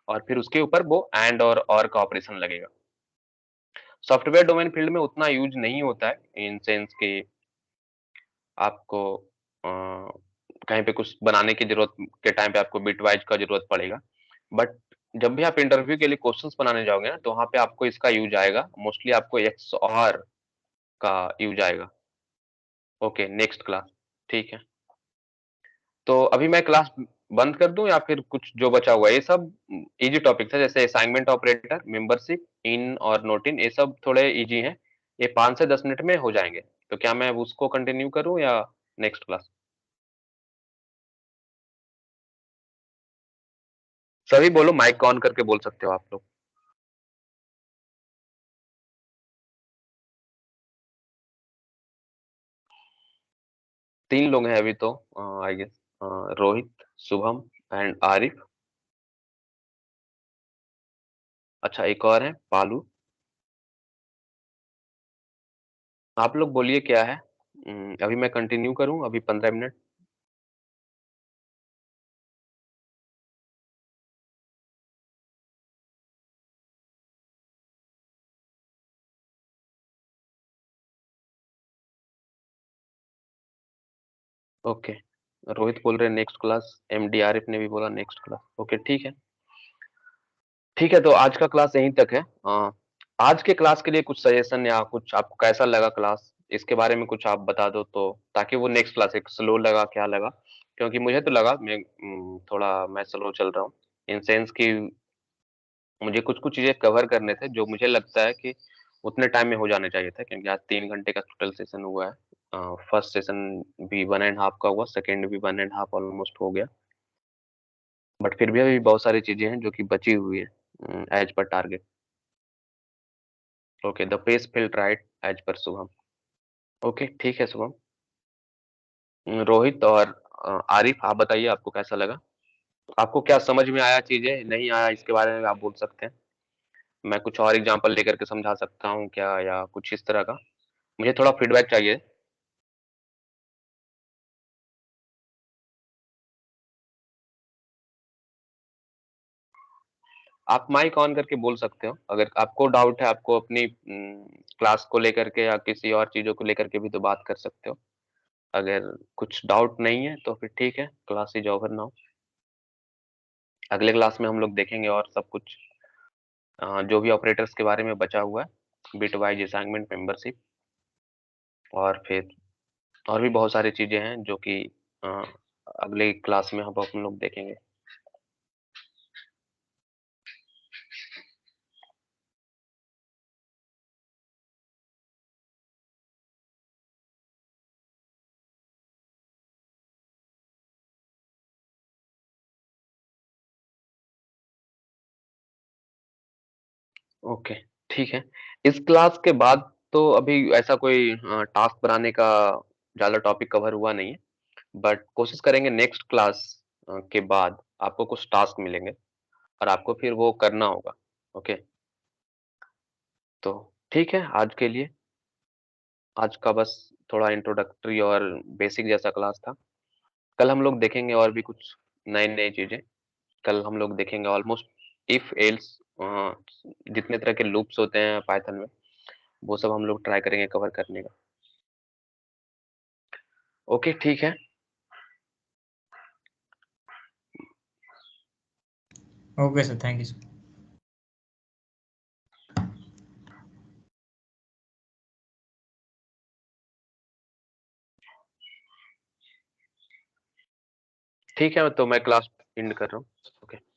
और फिर उसके ऊपर वो एंड और का ऑपरेशन लगेगा। सॉफ्टवेयर डोमेन फील्ड में उतना यूज नहीं होता है, इन सेंस कि आपको कहीं पे कुछ बनाने की जरूरत के टाइम पे आपको बिटवाइज का जरूरत पड़ेगा। बट जब भी आप इंटरव्यू के लिए क्वेश्चंस बनाने जाओगे ना, तो वहां पे आपको इसका यूज आएगा, मोस्टली आपको एक्स और का यूज आएगा। ओके, नेक्स्ट क्लास, ठीक है। तो अभी मैं क्लास बंद कर दूं या फिर कुछ जो बचा हुआ है, ये सब इजी टॉपिक्स है, जैसे असाइनमेंट ऑपरेटर, मेंबरशिप, इन और नोट इन, ये सब थोड़े इजी हैं, ये 5 से 10 मिनट में हो जाएंगे। तो क्या मैं उसको कंटिन्यू करूं या नेक्स्ट क्लास? सभी बोलो, माइक ऑन करके बोल सकते हो आप लोग। 3 लोग हैं अभी तो, I guess, Rohit, Shubham and Arif. अच्छा, एक और है पालू। आप लोग बोलिए क्या है। अभी मैं कंटिन्यू करूं, अभी 15 मिनट। ओके, रोहित बोल रहे हैं नेक्स्ट क्लास, एमडी आरिफ ने भी बोला नेक्स्ट क्लास। ओके, ठीक है। ठीक है, तो आज का क्लास यहीं तक है। आज के क्लास के लिए कुछ सजेशन या कुछ आपको कैसा लगा क्लास, इसके बारे में कुछ आप बता दो, तो ताकि वो नेक्स्ट क्लास एक स्लो लगा, क्या लगा? क्योंकि मुझे तो लगा थोड़ा मैं स्लो चल रहा हूँ, इन सेंस कि मुझे कुछ-कुछ चीज़ें कवर करने थे, जो मुझे लगता है कि उतने टाइम में हो जाने चाहिए थे, क्योंकि आज 3 घंटे का टोटल सेशन हुआ है। फर्स्ट सेशन भी 1 एंड हाफ का हुआ, सेकंड भी 1 एंड हाफ ऑलमोस्ट हो गया। बट फिर भी अभी बहुत सारी चीज़ें हैं जो कि बची हुई है as per target. Okay, the pace felt right as per Shubham. Okay, ठीक है शुभम। रोहित और आरिफ, आप बताइए आपको कैसा लगा? आपको क्या समझ में आया चीज़ें, नहीं आया, इसके बारे में आप बोल सकते हैं। मैं कुछ और एग्ज़ाम्पल लेकर के समझा सकता हूँ क्या, या कुछ इस तरह का? मुझे थोड़ा फीडबैक चाहिए। आप माइक ऑन करके बोल सकते हो। अगर आपको डाउट है, आपको अपनी क्लास को लेकर के या किसी और चीज़ों को लेकर के भी तो बात कर सकते हो। अगर कुछ डाउट नहीं है तो फिर ठीक है, क्लास इज़ ओवर नाउ। अगले क्लास में हम लोग देखेंगे और सब कुछ जो भी ऑपरेटर्स के बारे में बचा हुआ है, बिट वाइज़ असाइनमेंट, मेंबरशिप, और फिर और भी बहुत सारी चीज़ें हैं जो कि अ, अगले क्लास में हम लोग देखेंगे। ओके, ठीक है। इस क्लास के बाद तो अभी ऐसा कोई टास्क बनाने का ज़्यादा टॉपिक कवर हुआ नहीं है, बट कोशिश करेंगे नेक्स्ट क्लास के बाद आपको कुछ टास्क मिलेंगे और आपको फिर वो करना होगा। ओके, तो ठीक है, आज के लिए आज का बस थोड़ा इंट्रोडक्टरी और बेसिक जैसा क्लास था। कल हम लोग देखेंगे और भी कुछ नई-नई चीज़ें। कल हम लोग देखेंगे ऑलमोस्ट इफ एल्स जितने तरह के लूप्स होते हैं पाइथन में, वो सब हम लोग ट्राई करेंगे कवर करने का। ओके, ठीक है। Okay sir, thank you sir. ठीक है, तो मैं क्लास एंड कर रहा हूँ। ओके।